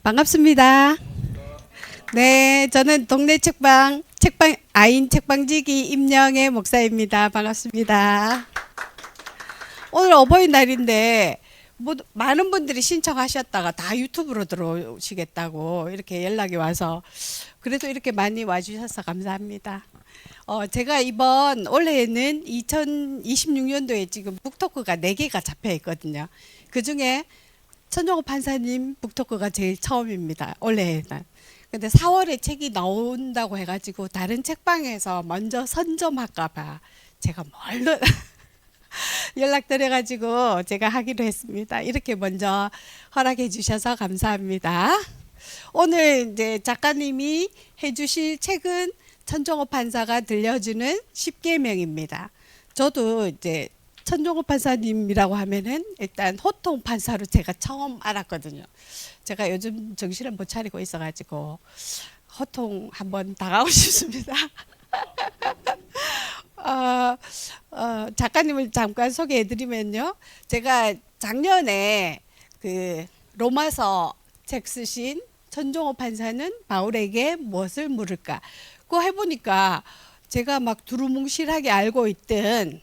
반갑습니다. 네, 저는 동네 책방 아인 책방지기 임영애 목사입니다. 반갑습니다. 오늘 어버이날인데 많은 분들이 신청하셨다가 다 유튜브로 들어오시겠다고 이렇게 연락이 와서 그래도 이렇게 많이 와주셔서 감사합니다. 제가 이번 올해에는 2026년도에 지금 북토크가 4개가 잡혀 있거든요. 그 중에 천정호 판사님 북토크가 제일 처음입니다. 올해에는. 근데 4월에 책이 나온다고 해가지고 다른 책방에서 먼저 선점할까봐 제가 멀리 연락드려가지고 제가 하기로 했습니다. 이렇게 먼저 허락해 주셔서 감사합니다. 오늘 이제 작가님이 해주실 책은 천정호 판사가 들려주는 10계명입니다. 저도 이제 천정호 판사님이라고 하면은 일단 호통 판사로 제가 처음 알았거든요. 제가 요즘 정신을 못 차리고 있어가지고 호통 한번 당하고 싶습니다. 작가님을 잠깐 소개해드리면요. 제가 작년에 그 로마서 책 쓰신 천정호 판사는 바울에게 무엇을 물을까? 그거 해보니까 제가 막 두루뭉실하게 알고 있던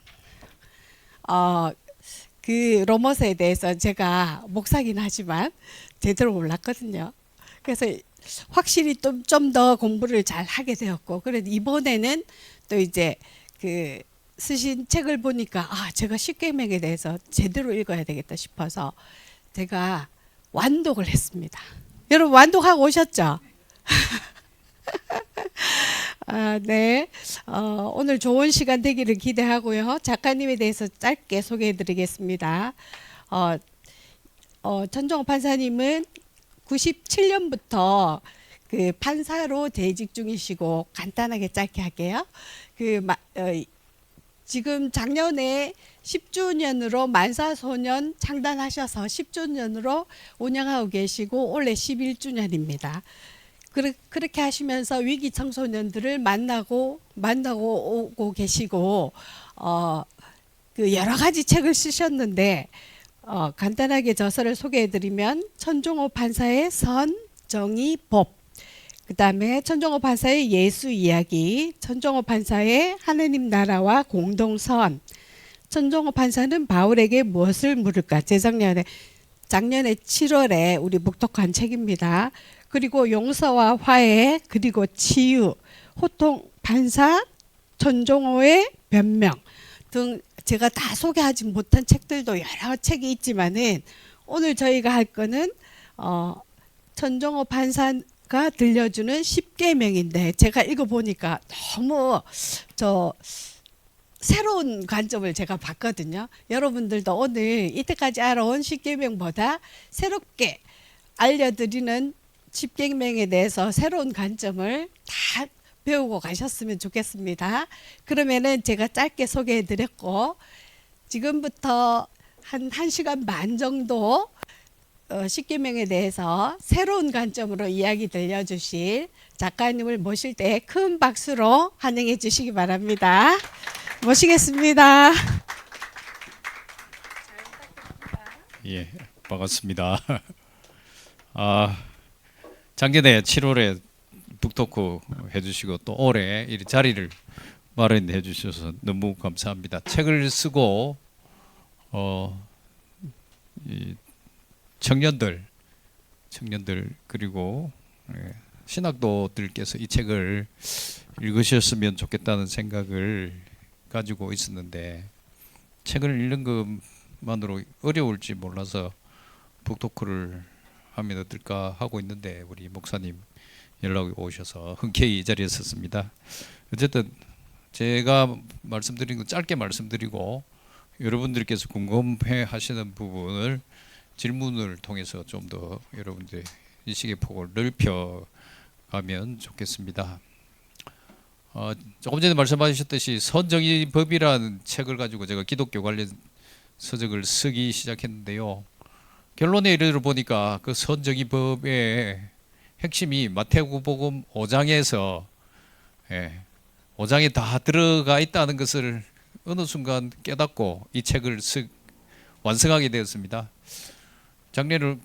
그 로마서에 대해서 제가 목사긴 하지만 제대로 몰랐거든요. 그래서 확실히 좀 더 공부를 잘 하게 되었고, 그래도 이번에는 또 이제 그 쓰신 책을 보니까 제가 십계명에 대해서 제대로 읽어야 되겠다 싶어서 제가 완독을 했습니다. 여러분 완독하고 오셨죠? 네. 오늘 좋은 시간 되기를 기대하고요. 작가님에 대해서 짧게 소개해 드리겠습니다. 천정호 판사님은 97년부터 그 판사로 재직 중이시고 간단하게 짧게 할게요. 지금 작년에 10주년으로 만사소년 창단하셔서 10주년으로 운영하고 계시고 올해 11주년입니다. 그렇게 하시면서 위기 청소년들을 만나고 오고 계시고 그 여러 가지 책을 쓰셨는데 간단하게 저서를 소개해드리면 천정호 판사의 선, 정의, 법, 그 다음에 천정호 판사의 예수 이야기, 천정호 판사의 하느님 나라와 공동선, 천정호 판사는 바울에게 무엇을 물을까? 작년에 7월에 우리 묵독한 책입니다. 그리고 용서와 화해, 그리고 치유, 호통 판사, 천정호의 변명 등 제가 다 소개하지 못한 책들도 여러 책이 있지만은 오늘 저희가 할 거는 천정호 판사가 들려주는 10계명인데 제가 읽어보니까 너무 새로운 관점을 제가 봤거든요. 여러분들도 오늘 이때까지 알아온 10계명보다 새롭게 알려드리는 10계명에 대해서 새로운 관점을 다 배우고 가셨으면 좋겠습니다. 그러면은 제가 짧게 소개해 드렸고 지금부터 한 1시간 반 정도 10계명에 대해서 새로운 관점으로 이야기 들려주실 작가님을 모실 때 큰 박수로 환영해 주시기 바랍니다. 모시겠습니다. 예, 반갑습니다. 작년에 7월에 북토크 해주시고 또 올해 이 자리를 마련해 주셔서 너무 감사합니다. 책을 쓰고 이 청년들 그리고 신학도들께서 이 책을 읽으셨으면 좋겠다는 생각을 가지고 있었는데 책을 읽는 것만으로 어려울지 몰라서 북토크를 하면 어떨까 하고 있는데 우리 목사님 연락이 오셔서 흔쾌히 이 자리에 섰습니다. 어쨌든 제가 말씀드린 건 짧게 말씀드리고 여러분들께서 궁금해 하시는 부분을 질문을 통해서 좀 더 여러분들의 인식의 폭을 넓혀 가면 좋겠습니다. 조금 전에 말씀하셨듯이 선정의법이라는 책을 가지고 제가 기독교 관련 서적을 쓰기 시작했는데요. 결론에 이르러 보니까 그 선정의법의 핵심이 마태복음 5장에서 5장에 다 들어가 있다는 것을 어느 순간 깨닫고 이 책을 완성하게 되었습니다. 작년에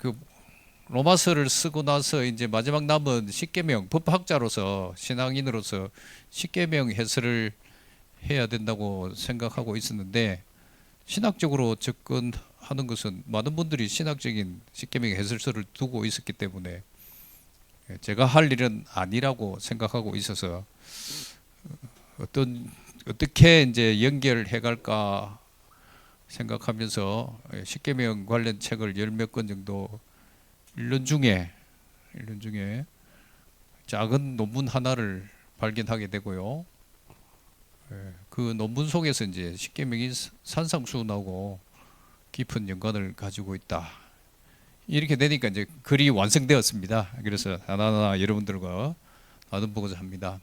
로마서를 쓰고 나서 이제 마지막 남은 십계명, 법학자로서 신앙인으로서 십계명 해설을 해야 된다고 생각하고 있었는데, 신학적으로 접근하는 것은 많은 분들이 신학적인 십계명 해설서를 두고 있었기 때문에 제가 할 일은 아니라고 생각하고 있어서 어떻게 이제 연결해 갈까 생각하면서 십계명 관련 책을 열 몇 권 정도 1년 중에 작은 논문 하나를 발견하게 되고요. 그 논문 속에서 이제 십계명이 산상수훈하고 깊은 연관을 가지고 있다. 이렇게 되니까 이제 글이 완성되었습니다. 그래서 하나하나 여러분들과 나눠보고자 합니다.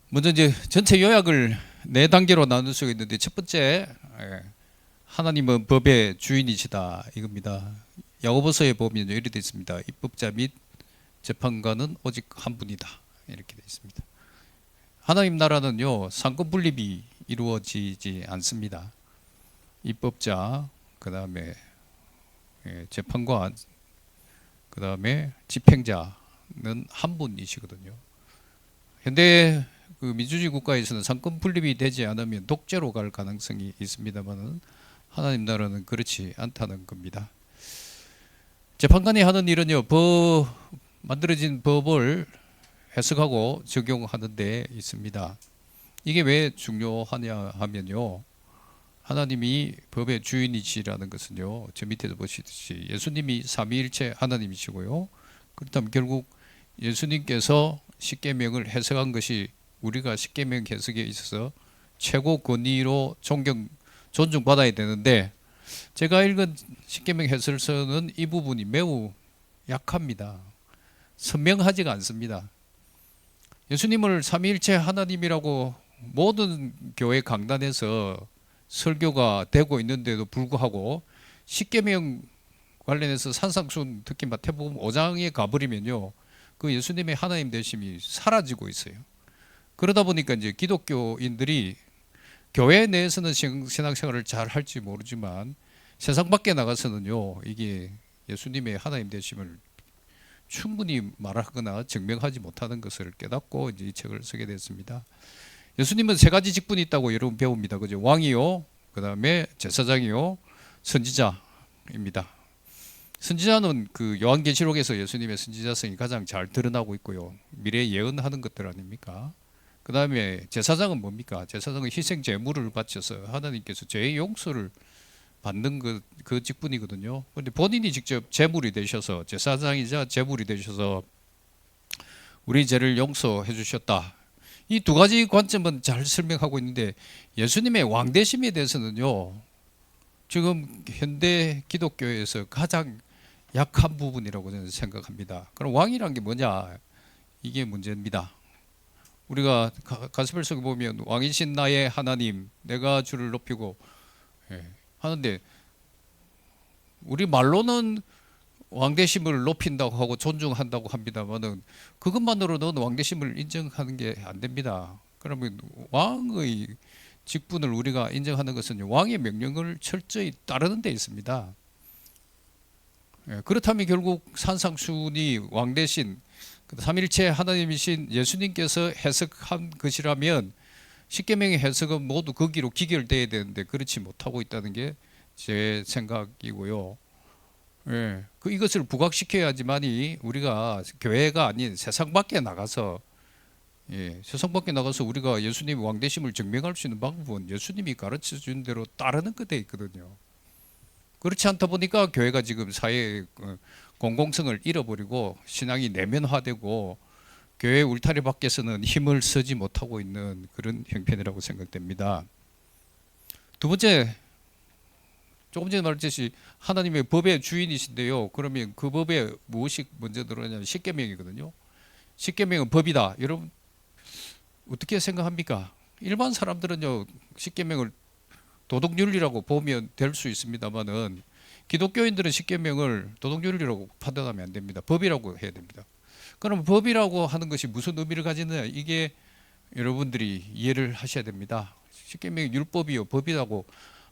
먼저 이제 전체 요약을 네 단계로 나눌 수 있는데, 첫 번째, 하나님은 법의 주인이시다, 이겁니다. 야고보서에 보면 이렇게 되어 있습니다. 입법자 및 재판관은 오직 한 분이다, 이렇게 되어 있습니다. 하나님 나라는요, 상권 분립이 이루어지지 않습니다. 입법자, 그 다음에 재판관, 그 다음에 집행자는 한 분이시거든요. 현대 그 민주주의 국가에서는 상권 분립이 되지 않으면 독재로 갈 가능성이 있습니다만, 하나님 나라는 그렇지 않다는 겁니다. 재판관이 하는 일은요, 만들어진 법을 해석하고 적용하는 데 있습니다. 이게 왜 중요하냐 하면요, 하나님이 법의 주인이시라는 것은요, 저 밑에도 보시듯이 예수님이 삼위일체 하나님이시고요, 그렇다면 결국 예수님께서 십계명을 해석한 것이 우리가 십계명 해석에 있어서 최고 권위로 존중받아야 되는데, 제가 읽은 십계명 해설서는 이 부분이 매우 약합니다. 선명하지가 않습니다. 예수님을 삼위일체 하나님이라고 모든 교회 강단에서 설교가 되고 있는데도 불구하고 십계명 관련해서 산상수훈, 특히 마태복음 5장에 가버리면요, 그 예수님의 하나님 되심이 사라지고 있어요. 그러다 보니까 이제 기독교인들이 교회 내에서는 신앙생활을 잘 할지 모르지만 세상 밖에 나가서는요, 이게 예수님의 하나님 되심을 충분히 말하거나 증명하지 못하는 것을 깨닫고 이제 이 책을 쓰게 됐습니다. 예수님은 세 가지 직분이 있다고 여러분 배웁니다. 그죠? 왕이요, 그 다음에 제사장이요, 선지자입니다. 선지자는 그 요한계시록에서 예수님의 선지자성이 가장 잘 드러나고 있고요, 미래 예언하는 것들 아닙니까? 그 다음에 제사장은 뭡니까? 제사장은 희생 제물을 바쳐서 하나님께서 죄의 용서를 받는 그 직분이거든요. 그런데 본인이 직접 제물이 되셔서, 제사장이자 제물이 되셔서 우리 죄를 용서해 주셨다. 이 두 가지 관점은 잘 설명하고 있는데, 예수님의 왕되심에 대해서는요, 지금 현대 기독교에서 가장 약한 부분이라고 저는 생각합니다. 그럼 왕이란 게 뭐냐? 이게 문제입니다. 우리가 가스펠석에 보면 왕이신 나의 하나님, 내가 주를 높이고 하는데, 우리 말로는 왕대심을 높인다고 하고 존중한다고 합니다만은 그것만으로는 왕대심을 인정하는 게 안 됩니다. 그러면 왕의 직분을 우리가 인정하는 것은 왕의 명령을 철저히 따르는 데 있습니다. 그렇다면 결국 산상수훈이 왕 대신 삼일체 하나님이신 예수님께서 해석한 것이라면 십계명의 해석은 모두 거기로 기결돼야 되는데 그렇지 못하고 있다는 게 제 생각이고요. 이것을 부각시켜야지만이 우리가 교회가 아닌 세상 밖에 나가서 세상 밖에 나가서 우리가 예수님의 왕되심을 증명할 수 있는 방법은 예수님이 가르쳐 준 대로 따르는 것에 있거든요. 그렇지 않다 보니까 교회가 지금 사회의 공공성을 잃어버리고 신앙이 내면화되고 교회 울타리 밖에서는 힘을 쓰지 못하고 있는 그런 형편이라고 생각됩니다. 두 번째, 조금 전에 말했듯이 하나님의 법의 주인이신데요. 그러면 그 법에 무엇이 먼저 들어가냐면 십계명이거든요. 십계명은 법이다. 여러분 어떻게 생각합니까? 일반 사람들은요, 십계명을 도덕윤리라고 보면 될 수 있습니다만은 기독교인들은 십계명을 도덕윤리라고 판단하면 안 됩니다. 법이라고 해야 됩니다. 그럼 법이라고 하는 것이 무슨 의미를 가지느냐, 이게 여러분들이 이해를 하셔야 됩니다. 십계명이 율법이요 법이라고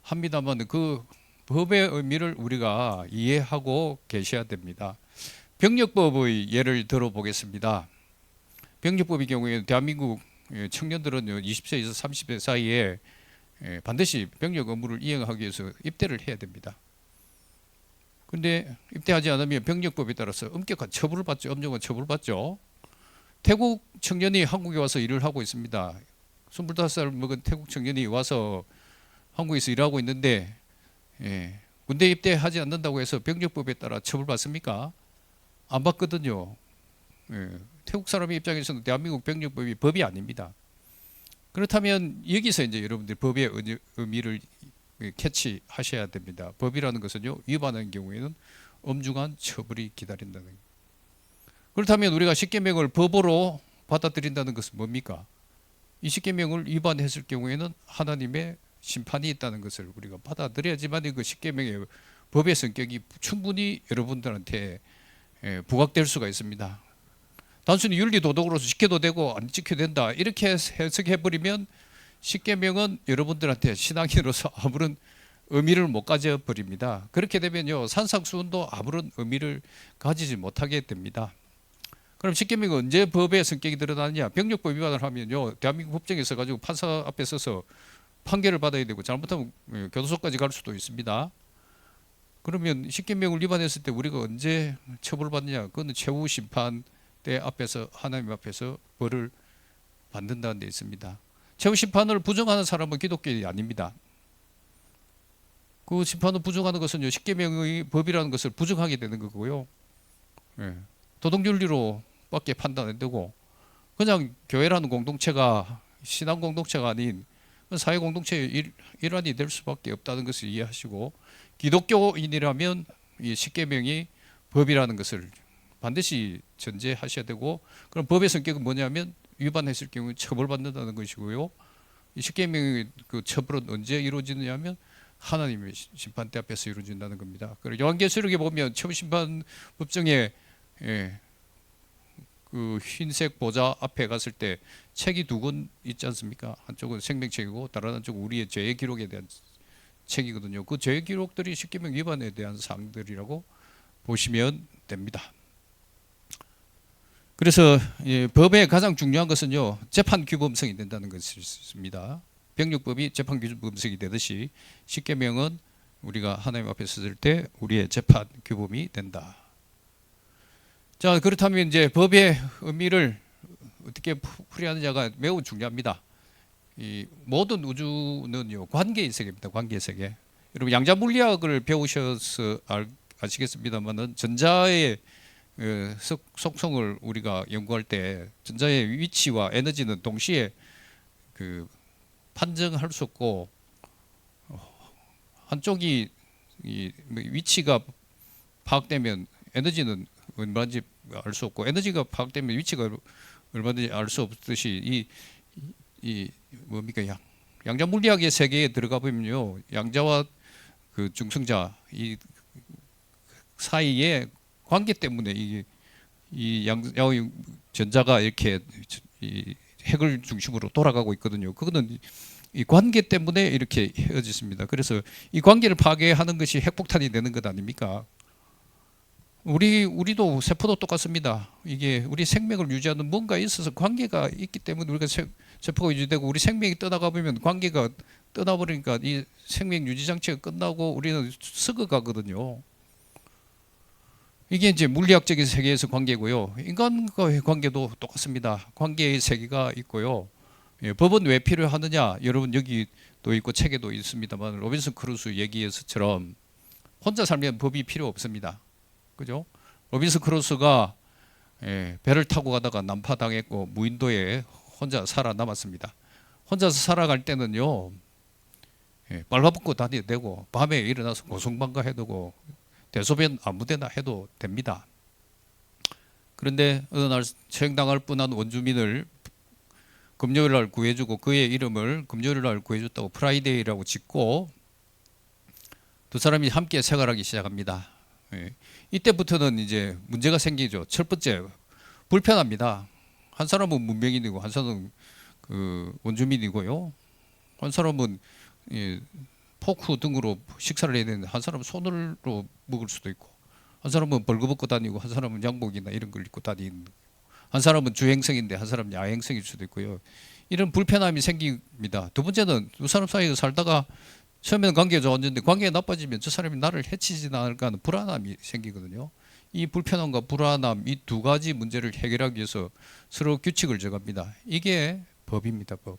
합니다만 그 법의 의미를 우리가 이해하고 계셔야 됩니다. 병력법의 예를 들어보겠습니다. 병력법의 경우에 대한민국 청년들은 20세에서 30세 사이에 반드시 병력 업무를 이행하기 위해서 입대를 해야 됩니다. 그런데 입대하지 않으면 병력법에 따라서 엄격한 처벌을 받죠. 엄정한 처벌을 받죠. 태국 청년이 한국에 와서 일을 하고 있습니다. 25살 먹은 태국 청년이 와서 한국에서 일하고 있는데 군대 입대하지 않는다고 해서 병력법에 따라 처벌받습니까? 안 받거든요. 태국 사람의 입장에서는 대한민국 병력법이 법이 아닙니다. 그렇다면 여기서 이제 여러분들 법의 의미를 캐치하셔야 됩니다. 법이라는 것은요, 위반하는 경우에는 엄중한 처벌이 기다린다는 거예요. 그렇다면 우리가 십계명을 법으로 받아들인다는 것은 뭡니까? 이 십계명을 위반했을 경우에는 하나님의 심판이 있다는 것을 우리가 받아들여야지만 그 십계명의 법의 성격이 충분히 여러분들한테 부각될 수가 있습니다. 단순히 윤리 도덕으로서 지켜도 되고 안 지켜도 된다 이렇게 해석해 버리면 십계명은 여러분들한테 신앙인으로서 아무런 의미를 못 가져 버립니다. 그렇게 되면요, 산상수훈도 아무런 의미를 가지지 못하게 됩니다. 그럼 십계명은 언제 법의 성격이 드러나느냐? 병력법 위반을 하면요, 대한민국 법정에 서 가지고 판사 앞에 서서 판결을 받아야 되고 잘못하면 교도소까지 갈 수도 있습니다. 그러면 십계명을 위반했을 때 우리가 언제 처벌받느냐? 그건 최후 심판 때 앞에서 하나님 앞에서 벌을 받는다는 데 있습니다. 최후 심판을 부정하는 사람은 기독교인이 아닙니다. 그 심판을 부정하는 것은 십계명의 법이라는 것을 부정하게 되는 거고요. 도덕윤리로 밖에 판단 안 되고 그냥 교회라는 공동체가 신앙 공동체가 아닌 사회 공동체의 일환이 될 수밖에 없다는 것을 이해하시고, 기독교인이라면 이 십계명이 법이라는 것을 반드시 전제하셔야 되고, 그럼 법의 성격은 뭐냐면 위반했을 경우 처벌받는다는 것이고요. 이 십계명의 그 처벌은 언제 이루어지느냐면 하나님의 심판대 앞에서 이루어진다는 겁니다. 그리고 요한계시록에 보면 처음심판 법정에 그 흰색 보좌 앞에 갔을 때 책이 두 권 있지 않습니까? 한쪽은 생명책이고 다른 한쪽은 우리의 죄의 기록에 대한 책이거든요. 그 죄의 기록들이 십계명 위반에 대한 사항들이라고 보시면 됩니다. 그래서 법의 가장 중요한 것은요, 재판 규범성이 된다는 것입니다. 병력법이 재판 규범성이 되듯이 십계명은 우리가 하나님 앞에 섰을 때 우리의 재판 규범이 된다. 자, 그렇다면 이제 법의 의미를 어떻게 풀이하느냐가 매우 중요합니다. 이 모든 우주는요, 관계의 세계입니다. 관계의 세계. 여러분 양자 물리학을 배우셔서 아시겠습니다만은 전자의 속성을 우리가 연구할 때 전자의 위치와 에너지는 동시에 그 판정할 수 없고, 한쪽이 이 위치가 파악되면 에너지는 얼마인지 알 수 없고, 에너지가 파악되면 위치가 얼마인지 알 수 없듯이 이 뭡니까, 양자 물리학의 세계에 들어가 보면요, 양자와 그 중성자 이 사이의 관계 때문에 이 양자의 전자가 이렇게 이 핵을 중심으로 돌아가고 있거든요. 그거는 이 관계 때문에 이렇게 헤어졌습니다. 그래서 이 관계를 파괴하는 것이 핵폭탄이 되는 것 아닙니까? 우리도 세포도 똑같습니다. 이게 우리 생명을 유지하는 뭔가 있어서 관계가 있기 때문에 우리가 세포가 유지되고, 우리 생명이 떠나가 보면 관계가 떠나버리니까 이 생명 유지 장치가 끝나고 우리는 썩어가거든요. 이게 이제 물리학적인 세계에서 관계고요. 인간과의 관계도 똑같습니다. 관계의 세계가 있고요. 법은 왜 필요하느냐? 여러분 여기도 있고 책에도 있습니다만, 로빈슨 크루소 얘기에서처럼 혼자 살면 법이 필요 없습니다. 그죠? 로빈슨 크루소가 배를 타고 가다가 난파당했고 무인도에 혼자 살아남았습니다. 혼자서 살아갈 때는요, 빨가벗고 다녀도 되고 밤에 일어나서 고성방가해도 되고 대소변 아무데나 해도 됩니다. 그런데 어느 날 처형당할 뻔한 원주민을 금요일 날 구해주고, 그의 이름을 금요일 날 구해줬다고 프라이데이라고 짓고 두 사람이 함께 생활하기 시작합니다. 이때부터는 이제 문제가 생기죠. 첫 번째, 불편합니다. 한 사람은 문명인이고 한 사람은 그 원주민이고요. 한 사람은 포크 등으로 식사를 해야 되는데 한 사람은 손으로 먹을 수도 있고 한 사람은 벌거벗고 다니고 한 사람은 양복이나 이런 걸 입고 다니는 한 사람은 주행성인데 한 사람은 야행성일 수도 있고요. 이런 불편함이 생깁니다. 두 번째는 두 사람 사이에 살다가 처음에는 관계가 좋았는데 관계가 나빠지면 저 사람이 나를 해치지 않을까 하는 불안함이 생기거든요. 이 불편함과 불안함 이 두 가지 문제를 해결하기 위해서 서로 규칙을 정합니다. 이게 법입니다. 법.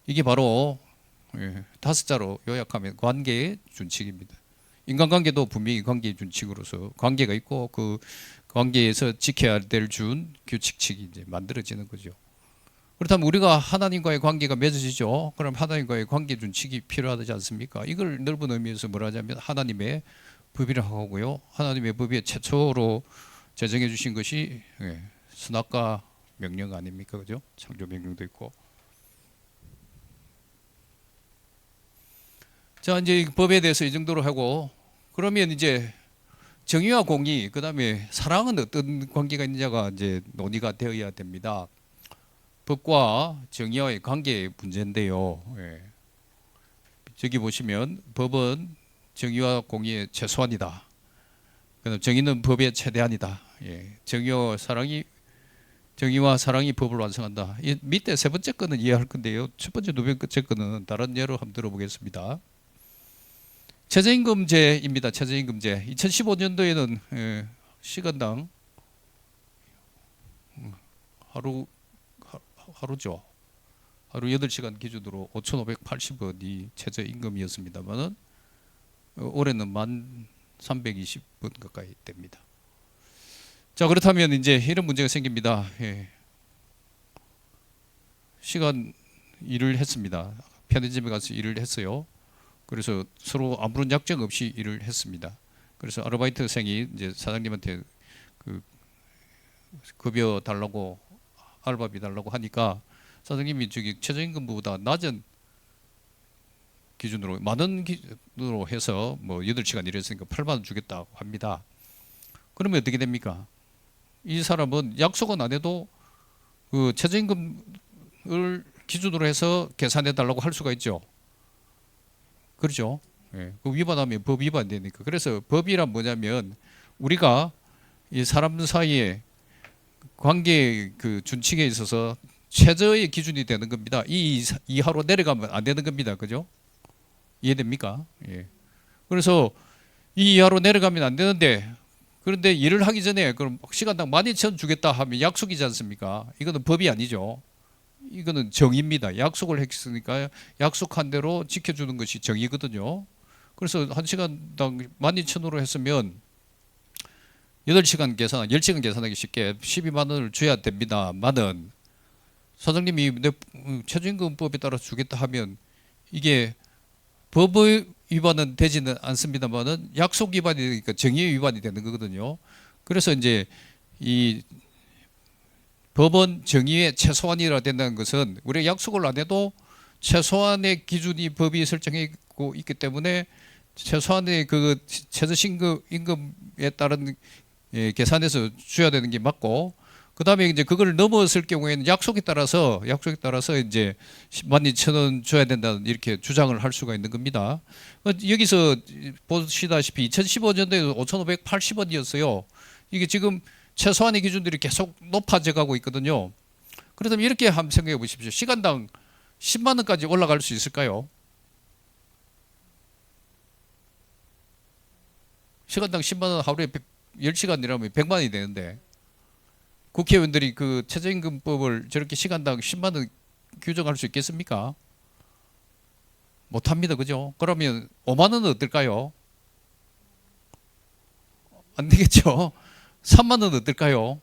이게 바로 다섯 자로 요약하면 관계의 준칙입니다. 인간관계도 분명히 관계의 준칙으로서 관계가 있고 그 관계에서 지켜야 될 준 규칙칙이 이제 만들어지는 거죠. 그렇다면 우리가 하나님과의 관계가 맺어지죠. 그럼 하나님과의 관계 준칙이 필요하지 않습니까? 이걸 넓은 의미에서 뭐라 하냐면 하나님의 법이라고 하고요. 하나님의 법에 최초로 제정해 주신 것이 선악과 명령 아닙니까? 그죠? 창조 명령도 있고. 자, 이제 이 법에 대해서 이 정도로 하고 그러면 이제 정의와 공의, 그다음에 사랑은 어떤 관계가 있느냐가 이제 논의가 되어야 됩니다. 법과 정의와의 관계의 문제인데요. 저기 보시면 법은 정의와 공의의 최소한이다. 그다음 정의는 법의 최대한이다. 정의와 사랑이 법을 완성한다. 이 밑에 세 번째 거는 이해할 건데요. 첫 번째, 두 번째 거는 다른 예로 한번 들어보겠습니다. 최저임금제입니다. 최저임금제. 2015년도에는 시간당 하루죠. 하루 8시간 기준으로 5,580원이 최저임금이었습니다만은 올해는 1,320원 가까이 됩니다. 자, 그렇다면 이제 이런 문제가 생깁니다. 시간 일을 했습니다. 편의점에 가서 일을 했어요. 그래서 서로 아무런 약정 없이 일을 했습니다. 그래서 아르바이트생이 이제 사장님한테 그 급여 달라고 알바비 달라고 하니까 사장님이 저기 최저임금보다 낮은 기준으로 만원 기준으로 해서 뭐 8시간 일했으니까 8만 원 주겠다고 합니다. 그러면 어떻게 됩니까? 이 사람은 약속은 안 해도 그 최저임금을 기준으로 해서 계산해 달라고 할 수가 있죠. 그렇죠? 그 위반하면 법 위반되니까. 그래서 법이란 뭐냐면 우리가 이 사람 사이에 관계 그 준칙에 있어서 최저의 기준이 되는 겁니다. 이 이하로 내려가면 안 되는 겁니다. 그죠? 이해됩니까? 그래서 이 이하로 내려가면 안 되는데 그런데 일을 하기 전에 그럼 시간당 12,000원 주겠다 하면 약속이지 않습니까? 이거는 법이 아니죠. 이거는 정의입니다. 약속을 했으니까 약속한 대로 지켜주는 것이 정의거든요. 그래서 1시간당 12,000원으로 했으면 8시간 계산, 10시간 계산하기 쉽게 12만 원을 줘야 됩니다. 만은 사장님이 내 최저임금법에 따라 주겠다 하면 이게 법의 위반은 되지는 않습니다만은 약속 위반이 되니까 정의 위반이 되는 거거든요. 그래서 이제 이 법은 정의의 최소한이라 된다는 것은 우리가 약속을 안 해도 최소한의 기준이 법이 설정하고 있기 때문에 최소한의 그 최저임금에 따른 계산해서 줘야 되는 게 맞고 그다음에 이제 그걸 넘었을 경우에는 약속에 따라서 이제 12,000원 줘야 된다는 이렇게 주장을 할 수가 있는 겁니다. 여기서 보시다시피 2015년도에 5,580원이었어요. 이게 지금 최소한의 기준들이 계속 높아져 가고 있거든요. 그렇다면 이렇게 한번 생각해 보십시오. 시간당 10만 원까지 올라갈 수 있을까요? 시간당 10만 원 하루에 10시간 일하면 100만 원이 되는데 국회의원들이 그 최저임금법을 저렇게 시간당 10만 원 규정할 수 있겠습니까? 못합니다. 그죠? 그러면 5만 원은 어떨까요? 안 되겠죠? 3만 원 어떨까요?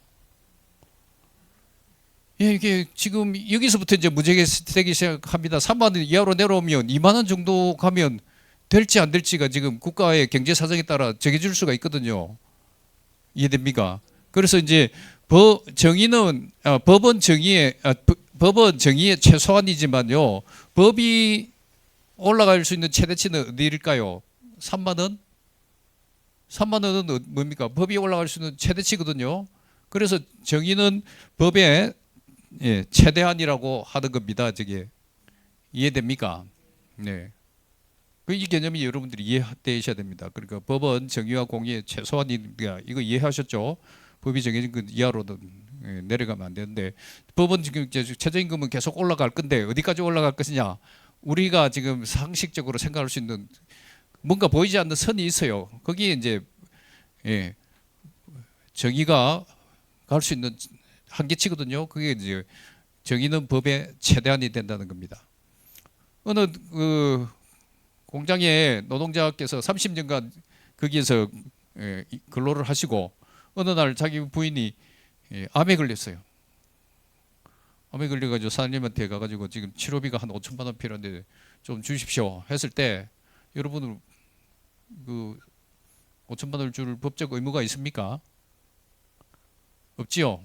이게 지금 여기서부터 이제 문제가 되기 시작합니다. 3만 원 이하로 내려오면 2만 원 정도 가면 될지 안 될지가 지금 국가의 경제 사정에 따라 정해질 수가 있거든요. 이해됩니까? 그래서 이제 법은 정의의 최소한이지만요. 법이 올라갈 수 있는 최대치는 어디일까요? 3만 원? 3만 원은 뭡니까? 법이 올라갈 수 있는 최대치거든요. 그래서 정의는 법의 최대한이라고 하는 겁니다. 저게 이해됩니까? 네. 이 개념이 여러분들이 이해되셔야 됩니다. 그러니까 법은 정의와 공의의 최소한이니까 이거 이해하셨죠? 법이 정해진 그 이하로는 내려가면 안 되는데 법은 지금 이제 최저임금은 계속 올라갈 건데 어디까지 올라갈 것이냐? 우리가 지금 상식적으로 생각할 수 있는 뭔가 보이지 않는 선이 있어요. 거기에 이제 정의가 갈 수 있는 한계치거든요. 그게 이제 정의는 법의 최대한이 된다는 겁니다. 어느 그 공장에 노동자께서 30년간 거기에서 근로를 하시고 어느 날 자기 부인이 암에 걸렸어요. 암에 걸려가지고 사장님한테 가가지고 지금 치료비가 한 5천만 원 필요한데 좀 주십시오 했을 때 여러분 그 5천만 원을 줄 법적 의무가 있습니까? 없지요.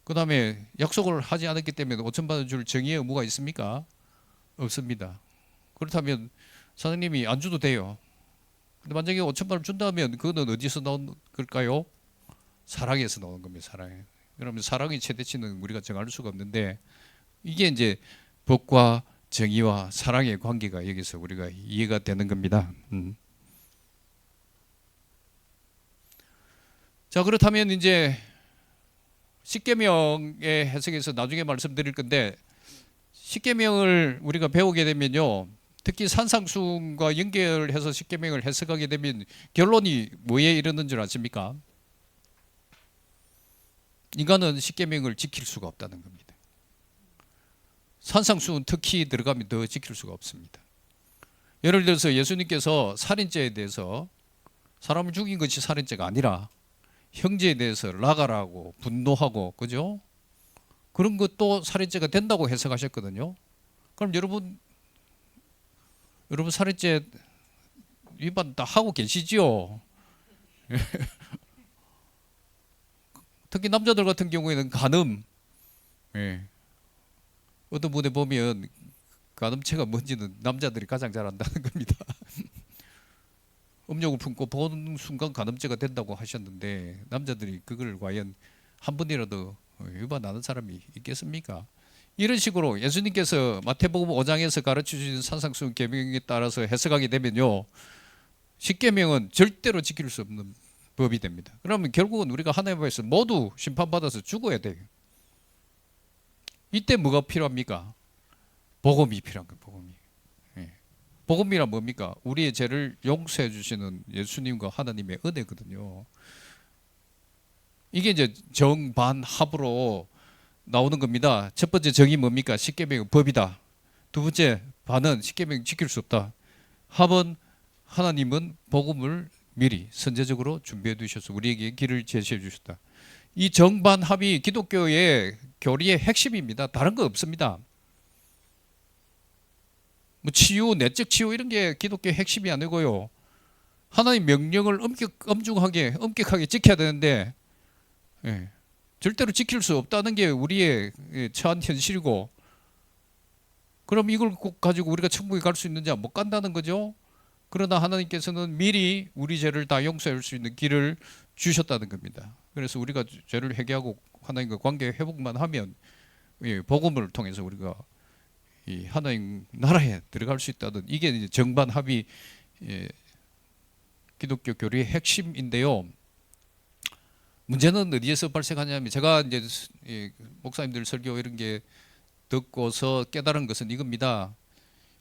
그 다음에 약속을 하지 않았기 때문에 5천만 원 줄 정의의 의무가 있습니까? 없습니다. 그렇다면 사장님이 안 줘도 돼요. 근데 만약에 5천만 원 준다면 그거는 어디서 나온 걸까요? 사랑에서 나온 겁니다. 사랑에. 그러면 사랑의 최대치는 우리가 정할 수가 없는데 이게 이제 법과 정의와 사랑의 관계가 여기서 우리가 이해가 되는 겁니다. 자, 그렇다면 이제 십계명의 해석에서 나중에 말씀드릴 건데 십계명을 우리가 배우게 되면요, 특히 산상수훈과 연결해서 십계명을 해석하게 되면 결론이 뭐에 이르는 줄 아십니까? 인간은 십계명을 지킬 수가 없다는 겁니다. 산상수훈 특히 들어가면 더 지킬 수가 없습니다. 예를 들어서 예수님께서 살인죄에 대해서 사람을 죽인 것이 살인죄가 아니라 형제에 대해서 나가라고 분노하고, 그죠? 그런 것도 살인죄가 된다고 해석하셨거든요. 그럼 여러분 살인죄 위반 다 하고 계시죠? 특히 남자들 같은 경우에는 간음, 어떤 분에 보면 간음죄가 뭔지는 남자들이 가장 잘 안다는 겁니다. 음욕을 품고 보는 순간 간음죄가 된다고 하셨는데 남자들이 그걸 과연 한 번이라도 위반하는 사람이 있겠습니까? 이런 식으로 예수님께서 마태복음 5장에서 가르쳐 주신 산상수훈 계명에 따라서 해석하게 되면요, 십계명은 절대로 지킬 수 없는 법이 됩니다. 그러면 결국은 우리가 하나님 앞에서 모두 심판받아서 죽어야 돼요. 이때 뭐가 필요합니까? 복음이 필요한 거예요. 복음이. 복음이란 뭡니까? 우리의 죄를 용서해 주시는 예수님과 하나님의 은혜거든요. 이게 이제 정반합으로 나오는 겁니다. 첫 번째 정이 뭡니까? 십계명은 법이다. 두 번째 반은 십계명 지킬 수 없다. 합은 하나님은 복음을 미리 선제적으로 준비해 두셔서 우리에게 길을 제시해 주셨다. 이 정반합이 기독교의 교리의 핵심입니다. 다른 거 없습니다. 뭐 치유, 내적 치유 이런 게 기독교의 핵심이 아니고요. 하나님 명령을 엄격하게 지켜야 되는데 절대로 지킬 수 없다는 게 우리의 처한 현실이고, 그럼 이걸 꼭 가지고 우리가 천국에 갈 수 있느냐? 못 간다는 거죠. 그러나 하나님께서는 미리 우리 죄를 다 용서할 수 있는 길을 주셨다는 겁니다. 그래서 우리가 죄를 회개하고 하나님과 관계 회복만 하면 복음을 통해서 우리가 이 하나님 나라에 들어갈 수 있다는, 이게 이제 정반합이 기독교 교리의 핵심인데요. 문제는 어디에서 발생하냐면, 제가 이제 목사님들 설교 이런 게 듣고서 깨달은 것은 이겁니다.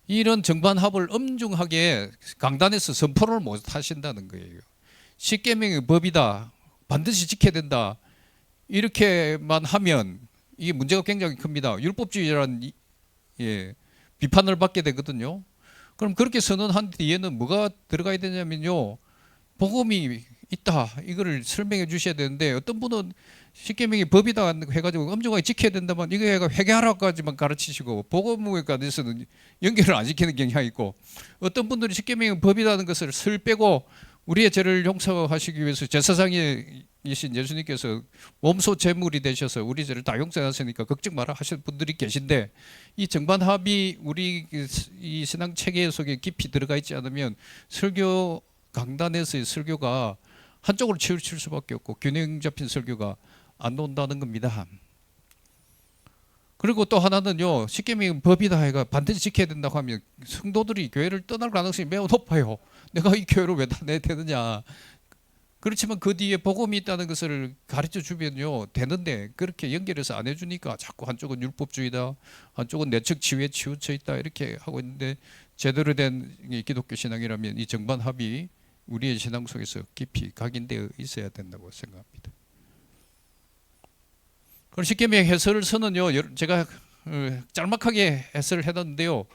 이런 정반합을 엄중하게 강단에서 선포를 못 하신다는 거예요. 십계명의 법이다, 반드시 지켜야 된다, 이렇게만 하면 이게 문제가 굉장히 큽니다. 율법주의라는 비판을 받게 되거든요. 그럼 그렇게 선언한 뒤에는 뭐가 들어가야 되냐면요, 복음이 있다, 이거를 설명해 주셔야 되는데, 어떤 분은 십계명이 법이다 해가지고 엄중하게 지켜야 된다면 이거 회개하라고까지만 가르치시고 복음에 관해서는 연결을 안 지키는 경향이 있고, 어떤 분들은 십계명이 법이라는 것을 슬 빼고 우리의 죄를 용서하시기 위해서 제사장이신 예수님께서 몸소 제물이 되셔서 우리 죄를 다 용서하시니까 걱정 마라 하시는 분들이 계신데, 이 정반합이 우리 이 신앙 체계 속에 깊이 들어가 있지 않으면 설교 강단에서의 설교가 한쪽으로 치우칠 수밖에 없고 균형 잡힌 설교가 안 나온다는 겁니다. 그리고 또 하나는요, 십계명 법이다 해가 반드시 지켜야 된다고 하면 성도들이 교회를 떠날 가능성이 매우 높아요. 내가 이 교회를 왜 다녀야 되느냐. 그렇지만 그 뒤에 복음이 있다는 것을 가르쳐 주면요 되는데, 그렇게 연결해서 안 해주니까 자꾸 한쪽은 율법주의다, 한쪽은 내적 지위에 치우쳐 있다 이렇게 하고 있는데, 제대로 된 이 기독교 신앙이라면 이 정반 합이 우리의 신앙 속에서 깊이 각인되어 있어야 된다고 생각합니다. 그럼 십계명 해설서는요, 제가 짤막하게 해설을 해놨는데요,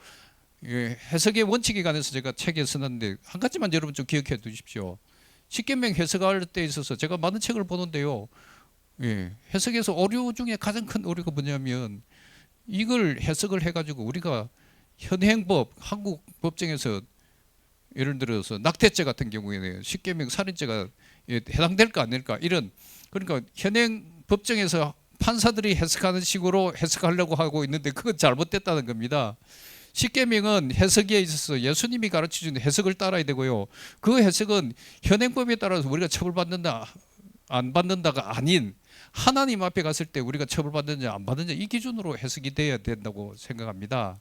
해석의 원칙에 관해서 제가 책에 써놨는데 한 가지만 여러분 좀 기억해 두십시오. 십계명 해석할 때 있어서 제가 많은 책을 보는데요, 해석에서 오류 중에 가장 큰 오류가 뭐냐면, 이걸 해석을 해가지고 우리가 현행법 한국 법정에서 예를 들어서 낙태죄 같은 경우에는 십계명 살인죄가 해당될까 안 될까, 이런, 그러니까 현행 법정에서 판사들이 해석하는 식으로 해석하려고 하고 있는데 그건 잘못됐다는 겁니다. 십계명은 해석에 있어서 예수님이 가르쳐준 해석을 따라야 되고요, 그 해석은 현행법에 따라서 우리가 처벌받는다 안 받는다가 아닌, 하나님 앞에 갔을 때 우리가 처벌받느냐 안 받느냐 이 기준으로 해석이 돼야 된다고 생각합니다.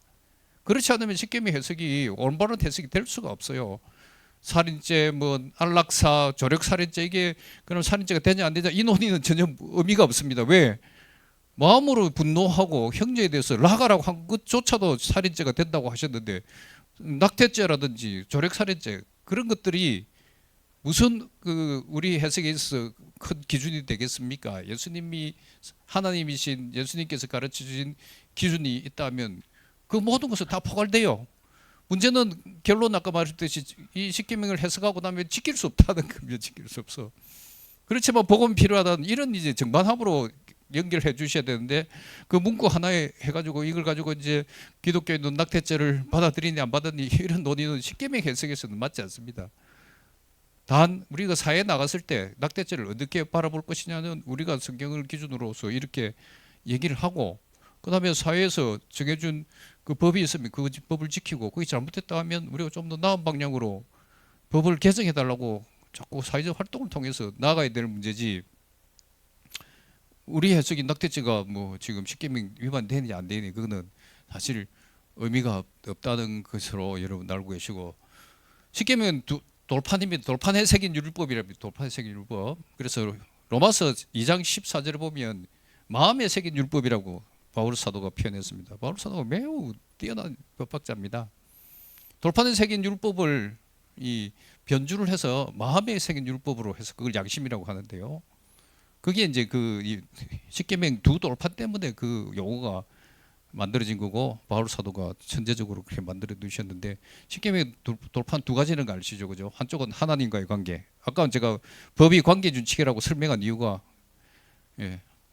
그렇지 않으면 십계명 해석이 올바른 해석이 될 수가 없어요. 살인죄, 뭐 안락사, 조력살인죄, 이게 그럼 살인죄가 되냐 안 되냐 이 논의는 전혀 의미가 없습니다. 왜? 마음으로 분노하고 형제에 대해서 나가라고 한 것조차도 살인죄가 된다고 하셨는데, 낙태죄라든지 조력살인죄 그런 것들이 무슨 우리 해석에 있어서 큰 기준이 되겠습니까? 예수님이 하나님이신 예수님께서 가르쳐 주신 기준이 있다면 그 모든 것은 다 포괄돼요. 문제는 결론 아까 말했듯이 이 십계명을 해석하고 나면 지킬 수 없다는 겁니다. 지킬 수 없어. 그렇지만 복음이 필요하다는 이런 이제 정반합으로 연결해 주셔야 되는데, 그 문구 하나에 해가지고 이걸 가지고 이제 기독교인은 낙태죄를 받아들이니 안 받았니 이런 논의는 십계명 해석에서는 맞지 않습니다. 단 우리가 사회에 나갔을 때 낙태죄를 어떻게 바라볼 것이냐는 우리가 성경을 기준으로서 이렇게 얘기를 하고, 그 다음에 사회에서 정해준 그 법이 있으면 그 법을 지키고, 그게 잘못됐다 하면 우리가 좀 더 나은 방향으로 법을 개정해 달라고 자꾸 사회적 활동을 통해서 나가야 될 문제지, 우리 해석인 낙태죄가 뭐 지금 십계명 위반되느냐 안 되느냐 그거는 사실 의미가 없다는 것으로 여러분 알고 계시고, 십계명은 돌판입니다. 돌판에 새긴 율법이랍니다. 돌판에 새긴 율법. 그래서 로마서 2장 14절을 보면 마음에 새긴 율법이라고 바울 사도가 표현했습니다. 바울 사도가 매우 뛰어난 법학자입니다. 돌판에 새긴 율법을 이 변주를 해서 마음에 새긴 율법으로 해서 그걸 양심이라고 하는데요. 그게 이제 이 십계명 두 돌판 때문에 그 용어가 만들어진 거고, 바울 사도가 천재적으로 그렇게 만들어 두셨는데, 십계명 돌판 두 가지는 거 아시죠, 그죠? 한쪽은 하나님과의 관계. 아까 제가 법이 관계 준칙이라고 설명한 이유가,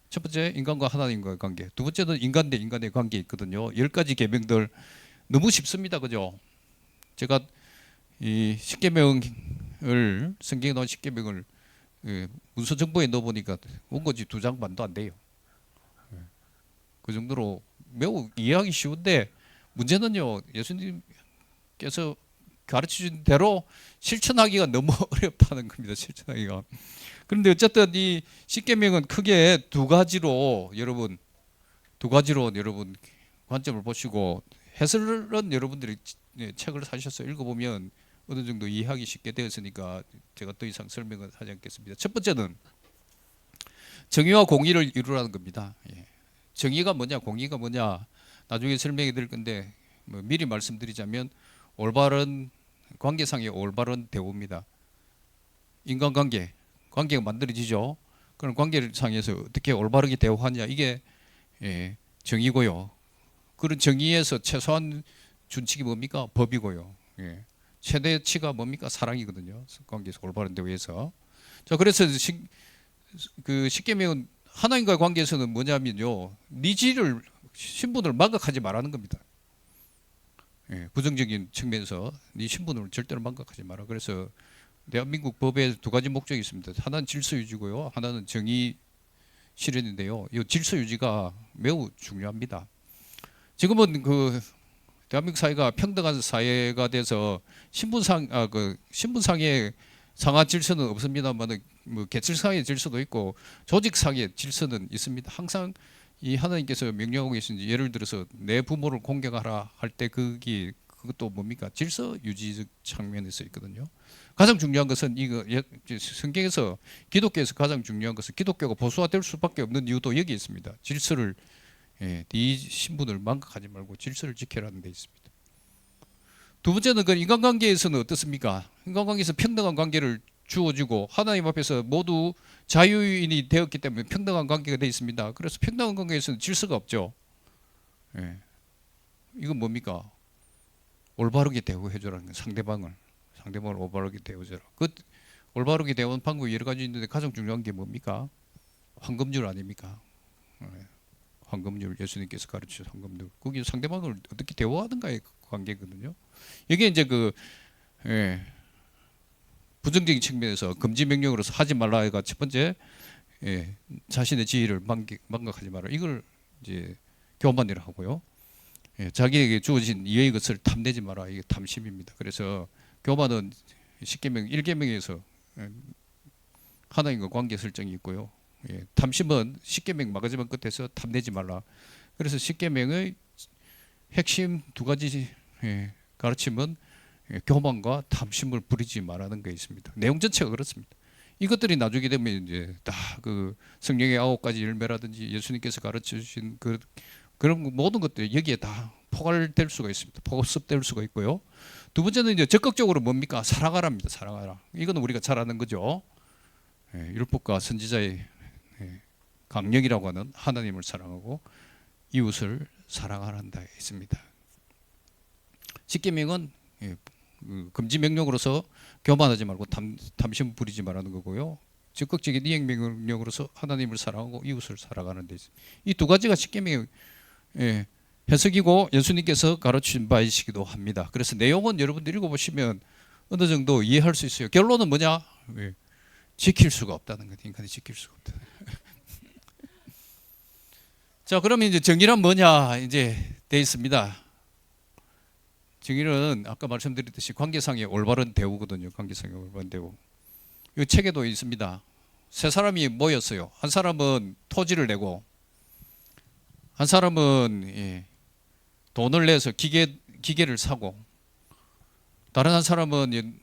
첫 번째 인간과 하나님과의 관계, 두 번째는 인간 대 인간의 관계 있거든요. 10가지 계명들 너무 쉽습니다, 그죠? 제가 이 십계명을, 성경에 나온 십계명을 문서 정보에 넣어보니까 원고지 2장 반도 안 돼요. 그 정도로 매우 이해하기 쉬운데, 문제는요, 예수님께서 가르쳐준 대로 실천하기가 너무 어렵다는 겁니다. 실천하기가. 그런데 어쨌든 이 십계명은 크게 두 가지로 여러분 관점을 보시고, 해설은 여러분들이 책을 사셔서 읽어보면 어느 정도 이해하기 쉽게 되었으니까 제가 더 이상 설명을 하지 않겠습니다. 첫 번째는 정의와 공의를 이루라는 겁니다. 정의가 뭐냐, 공의가 뭐냐 나중에 설명해 드릴 건데, 뭐 미리 말씀드리자면 올바른 관계상의 올바른 대우입니다. 인간관계, 관계가 만들어지죠. 그런 관계상에서 어떻게 올바르게 대우하냐, 이게 정의고요. 그런 정의에서 최소한 준칙이 뭡니까? 법이고요. 최대치가 뭡니까? 사랑이거든요. 관계에서 올바른 대우에서. 자, 그래서 그 십계명은 하나님과의 관계에서는 뭐냐면요, 신분을 망각하지 말라는 겁니다. 부정적인 측면에서 네 신분을 절대로 망각하지 마라. 그래서 대한민국 법에 두 가지 목적이 있습니다. 하나는 질서 유지고요, 하나는 정의 실현인데요. 이 질서 유지가 매우 중요합니다. 지금은 대한민국 사회가 평등한 사회가 돼서 신분상의 상하 질서는 없습니다만, 뭐 계층상의 질서도 있고 조직상의 질서는 있습니다. 항상 이 하나님께서 명령하고 계신 예를 들어서 내 부모를 공경하라 할 때 그것도 뭡니까? 질서 유지적 측면에서 있거든요. 가장 중요한 것은 이거 성경에서 기독교에서 가장 중요한 것은 기독교가 보수화될 수밖에 없는 이유도 여기 있습니다. 질서를 네 신분을 망각하지 말고 질서를 지켜라는 데 있습니다. 두 번째는 그 인간관계에서는 어떻습니까? 인간관계에서 평등한 관계를 주어지고 하나님 앞에서 모두 자유인이 되었기 때문에 평등한 관계가 되어 있습니다. 그래서 평등한 관계에서는 질서가 없죠. 이건 뭡니까? 올바르게 대우해주라는 거예요. 상대방을 올바르게 대우해줘라. 그 올바르게 대우하는 방법이 여러 가지 있는데 가장 중요한 게 뭡니까? 황금률 아닙니까? 황금률, 예수님께서 가르치신 황금률. 그게 상대방을 어떻게 대우하는가의 관계거든요. 이게 이제 부정적인 측면에서 금지 명령으로서 하지 말라가 첫 번째, 자신의 지위를 망각하지 마라. 이걸 이제 교만이라 하고요. 자기에게 주어진 이의 것을 탐내지 마라. 이게 탐심입니다. 그래서 교만은 10계명 1계명에서 하나님과 관계 설정이 있고요. 탐심은 10계명 마지막 끝에서 탐내지 말라. 그래서 10계명의 핵심 두 가지 가르침은 교만과 탐심을 부리지 말라는 게 있습니다. 내용 전체가 그렇습니다. 이것들이 나중에 되면 이제 다 그 성령의 9가지 열매라든지 예수님께서 가르쳐 주신 그런 모든 것들이 여기에 다 포괄될 수가 있습니다. 포섭될 수가 있고요. 두 번째는 이제 적극적으로 뭡니까? 사랑하랍니다. 사랑하라. 이거는 우리가 잘 아는 거죠. 율법과 선지자의 강령이라고 하는 하나님을 사랑하고 이웃을 사랑하는 데 있습니다. 십계명은 금지 명령으로서 교만하지 말고 탐심 부리지 말라는 거고요. 적극적인 이행 명령으로서 하나님을 사랑하고 이웃을 사랑하는 데 있습니다. 이 두 가지가 십계명의 해석이고 예수님께서 가르친 바이시기도 합니다. 그래서 내용은 여러분들 읽어보시면 어느 정도 이해할 수 있어요. 결론은 뭐냐? 지킬 수가 없다는 것. 인간이 지킬 수가 없다. 자, 그러면 이제 정의란 뭐냐? 이제 돼 있습니다. 정의는 아까 말씀드렸듯이 관계상의 올바른 대우거든요. 관계상의 올바른 대우. 이 책에도 있습니다. 세 사람이 모였어요. 한 사람은 토지를 내고, 한 사람은 돈을 내서 기계를 사고, 다른 한 사람은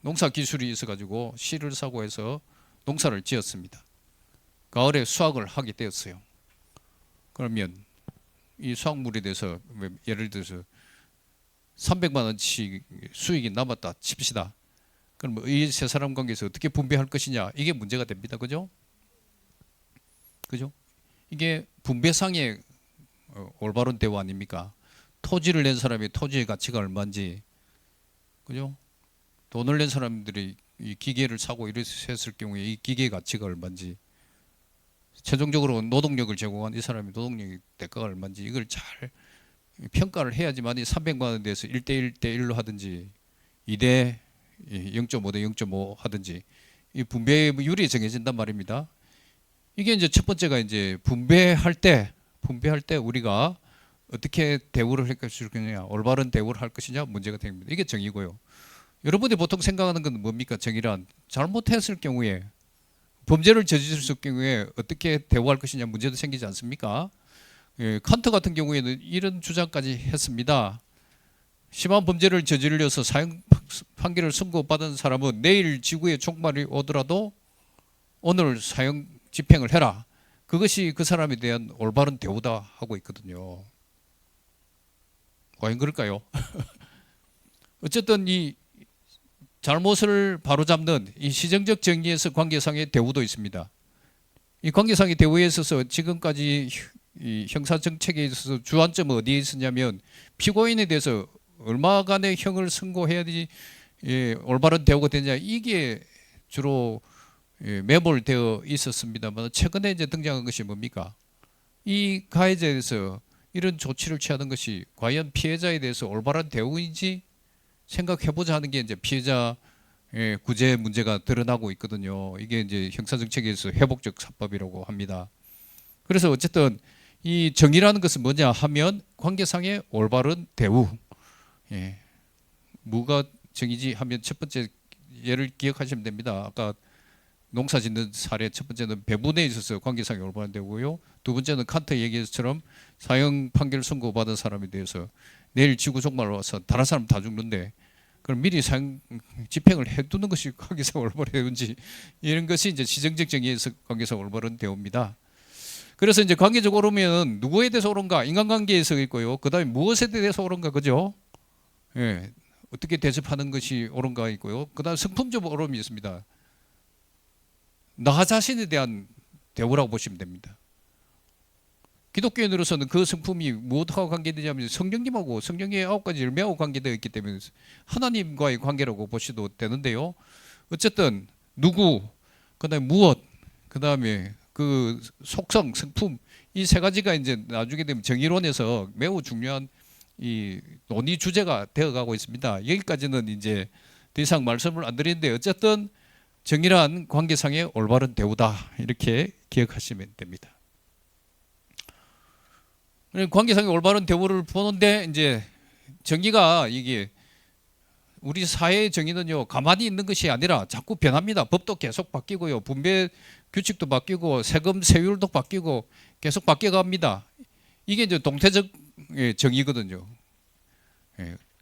농사 기술이 있어가지고 씨를 사고 해서 농사를 지었습니다. 가을에 수확을 하게 되었어요. 그러면 이 수확물에 대해서 예를 들어서 300만 원씩 수익이 남았다 칩시다. 그럼 이 세 사람 관계에서 어떻게 분배할 것이냐, 이게 문제가 됩니다. 그죠? 그죠? 이게 분배상의 올바른 대우 아닙니까? 토지를 낸 사람이 토지의 가치가 얼마인지, 그죠? 돈을 낸 사람들이 이 기계를 사고 이랬을 경우에 이 기계의 가치가 얼마인지, 최종적으로 노동력을 제공한 이 사람이 노동력의 대가가 얼마인지 이걸 잘 평가를 해야지만 이 300만 원에 대해서 1대1 대 1로 하든지 2대 0.5 대 0.5 하든지 이 분배율이 정해진단 말입니다. 이게 이제 첫 번째가 이제 분배할 때 우리가 어떻게 대우를 할 것이냐, 올바른 대우를 할 것이냐 문제가 됩니다. 이게 정의고요. 여러분이 보통 생각하는 건 뭡니까? 정의란 잘못했을 경우에, 범죄를 저질렀을 경우에 어떻게 대우할 것이냐 문제도 생기지 않습니까? 칸트 같은 경우에는 이런 주장까지 했습니다. 심한 범죄를 저질러서 사형 판결을 선고받은 사람은 내일 지구에 종말이 오더라도 오늘 사형 집행을 해라. 그것이 그 사람에 대한 올바른 대우다 하고 있거든요. 과연 그럴까요? 어쨌든 이 잘못을 바로잡는 이 시정적 정의에서 관계상의 대우도 있습니다. 이 관계상의 대우에 있어서 지금까지 이 형사 정책에 있어서 주안점은 어디에 있었냐면 피고인에 대해서 얼마간의 형을 선고해야지 올바른 대우가 되냐, 이게 주로 매몰되어 있었습니다만 최근에 이제 등장한 것이 뭡니까? 이 가해자에 대해서 이런 조치를 취하는 것이 과연 피해자에 대해서 올바른 대우인지 생각해보자 하는 게 이제 피해자 구제 문제가 드러나고 있거든요. 이게 이제 형사정책에서 회복적 사법이라고 합니다. 그래서 어쨌든 이 정의라는 것은 뭐냐 하면 관계상의 올바른 대우. 뭐가 정의지 하면 첫 번째 예를 기억하시면 됩니다. 아까 농사 짓는 사례 첫 번째는 배분에 있어서 관계상의 올바른 대우고요. 두 번째는 칸트 얘기처럼 사형 판결 선고받은 사람에 대해서 내일 지구 종말 와서 다른 사람 다 죽는데 그럼 미리 집행을 해두는 것이 관계상 올바른 대우인지 이런 것이 이제 시정적 정의에서 관계상 올바른 대우입니다. 그래서 이제 관계적으로 보면 누구에 대해서 옳은가 인간관계에서 있고요. 그다음에 무엇에 대해서 옳은가 그죠? 예, 어떻게 대접하는 것이 옳은가 있고요. 그다음 성품적 옳음이 있습니다. 나 자신에 대한 대우라고 보시면 됩니다. 기독교인으로서는 그 성품이 무엇하고 관계되냐면 성령님하고 성령의 9가지 열매하고 관계되어 있기 때문에 하나님과의 관계라고 보셔도 되는데요. 어쨌든 누구, 그다음에 무엇, 그다음에 그 속성, 성품 이 세 가지가 이제 나중에 되면 정의론에서 매우 중요한 이 논의 주제가 되어가고 있습니다. 여기까지는 이제 더 이상 말씀을 안 드리는데 어쨌든 정의란 관계상의 올바른 대우다 이렇게 기억하시면 됩니다. 관계상의 올바른 대우를 보는데 이제 정의가 이게 우리 사회의 정의는요 가만히 있는 것이 아니라 자꾸 변합니다. 법도 계속 바뀌고요, 분배 규칙도 바뀌고 세금 세율도 바뀌고 계속 바뀌어갑니다. 이게 이제 동태적 정의거든요.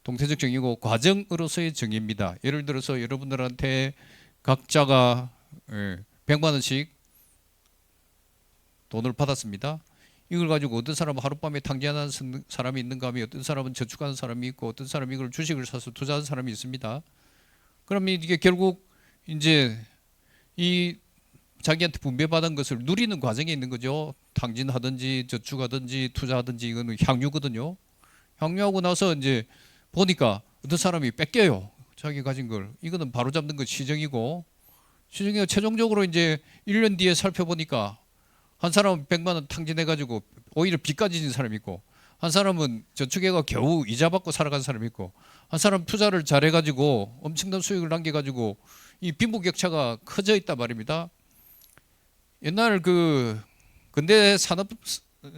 동태적 정의고 과정으로서의 정의입니다. 예를 들어서 여러분들한테 각자가 100만 원씩 돈을 받았습니다. 이걸 가지고 어떤 사람은 하룻밤에 탕진하는 사람이 있는가 하면 어떤 사람은 저축하는 사람이 있고 어떤 사람은 이걸 주식을 사서 투자하는 사람이 있습니다. 그러면 이게 결국 이제 이 자기한테 분배받은 것을 누리는 과정에 있는 거죠. 탕진하든지 저축하든지 투자하든지 이거는 향유거든요. 향유하고 나서 이제 보니까 어떤 사람이 뺏겨요. 자기 가진 걸. 이거는 바로 잡는 것 시정이고 시정이 최종적으로 이제 1년 뒤에 살펴보니까 한 사람은 100만 원 탕진해가지고 오히려 빚까지 진 사람이 있고 한 사람은 저축해가 겨우 이자 받고 살아간 사람이 있고 한 사람 투자를 잘해가지고 엄청난 수익을 남겨가지고 이 빈부격차가 커져 있단 말입니다. 옛날 그 근대 산업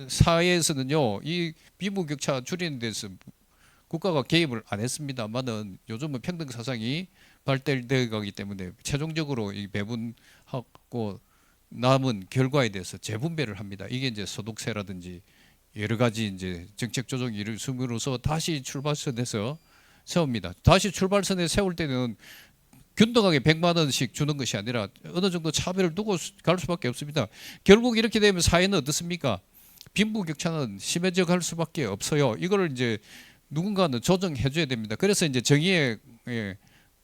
사회에서는요 이 빈부격차 줄이는 데서 국가가 개입을 안 했습니다만은 요즘은 평등 사상이 발달되어 가기 때문에 최종적으로 이 배분하고 남은 결과에 대해서 재분배를 합니다. 이게 이제 소득세라든지 여러 가지 이제 정책 조정이 이루어짐으로써 다시 출발선에서 세웁니다. 다시 출발선에 세울 때는 균등하게 100만 원씩 주는 것이 아니라 어느 정도 차별을 두고 갈 수밖에 없습니다. 결국 이렇게 되면 사회는 어떻습니까? 빈부격차는 심해져 갈 수밖에 없어요. 이거를 이제 누군가는 조정해 줘야 됩니다. 그래서 이제 정의의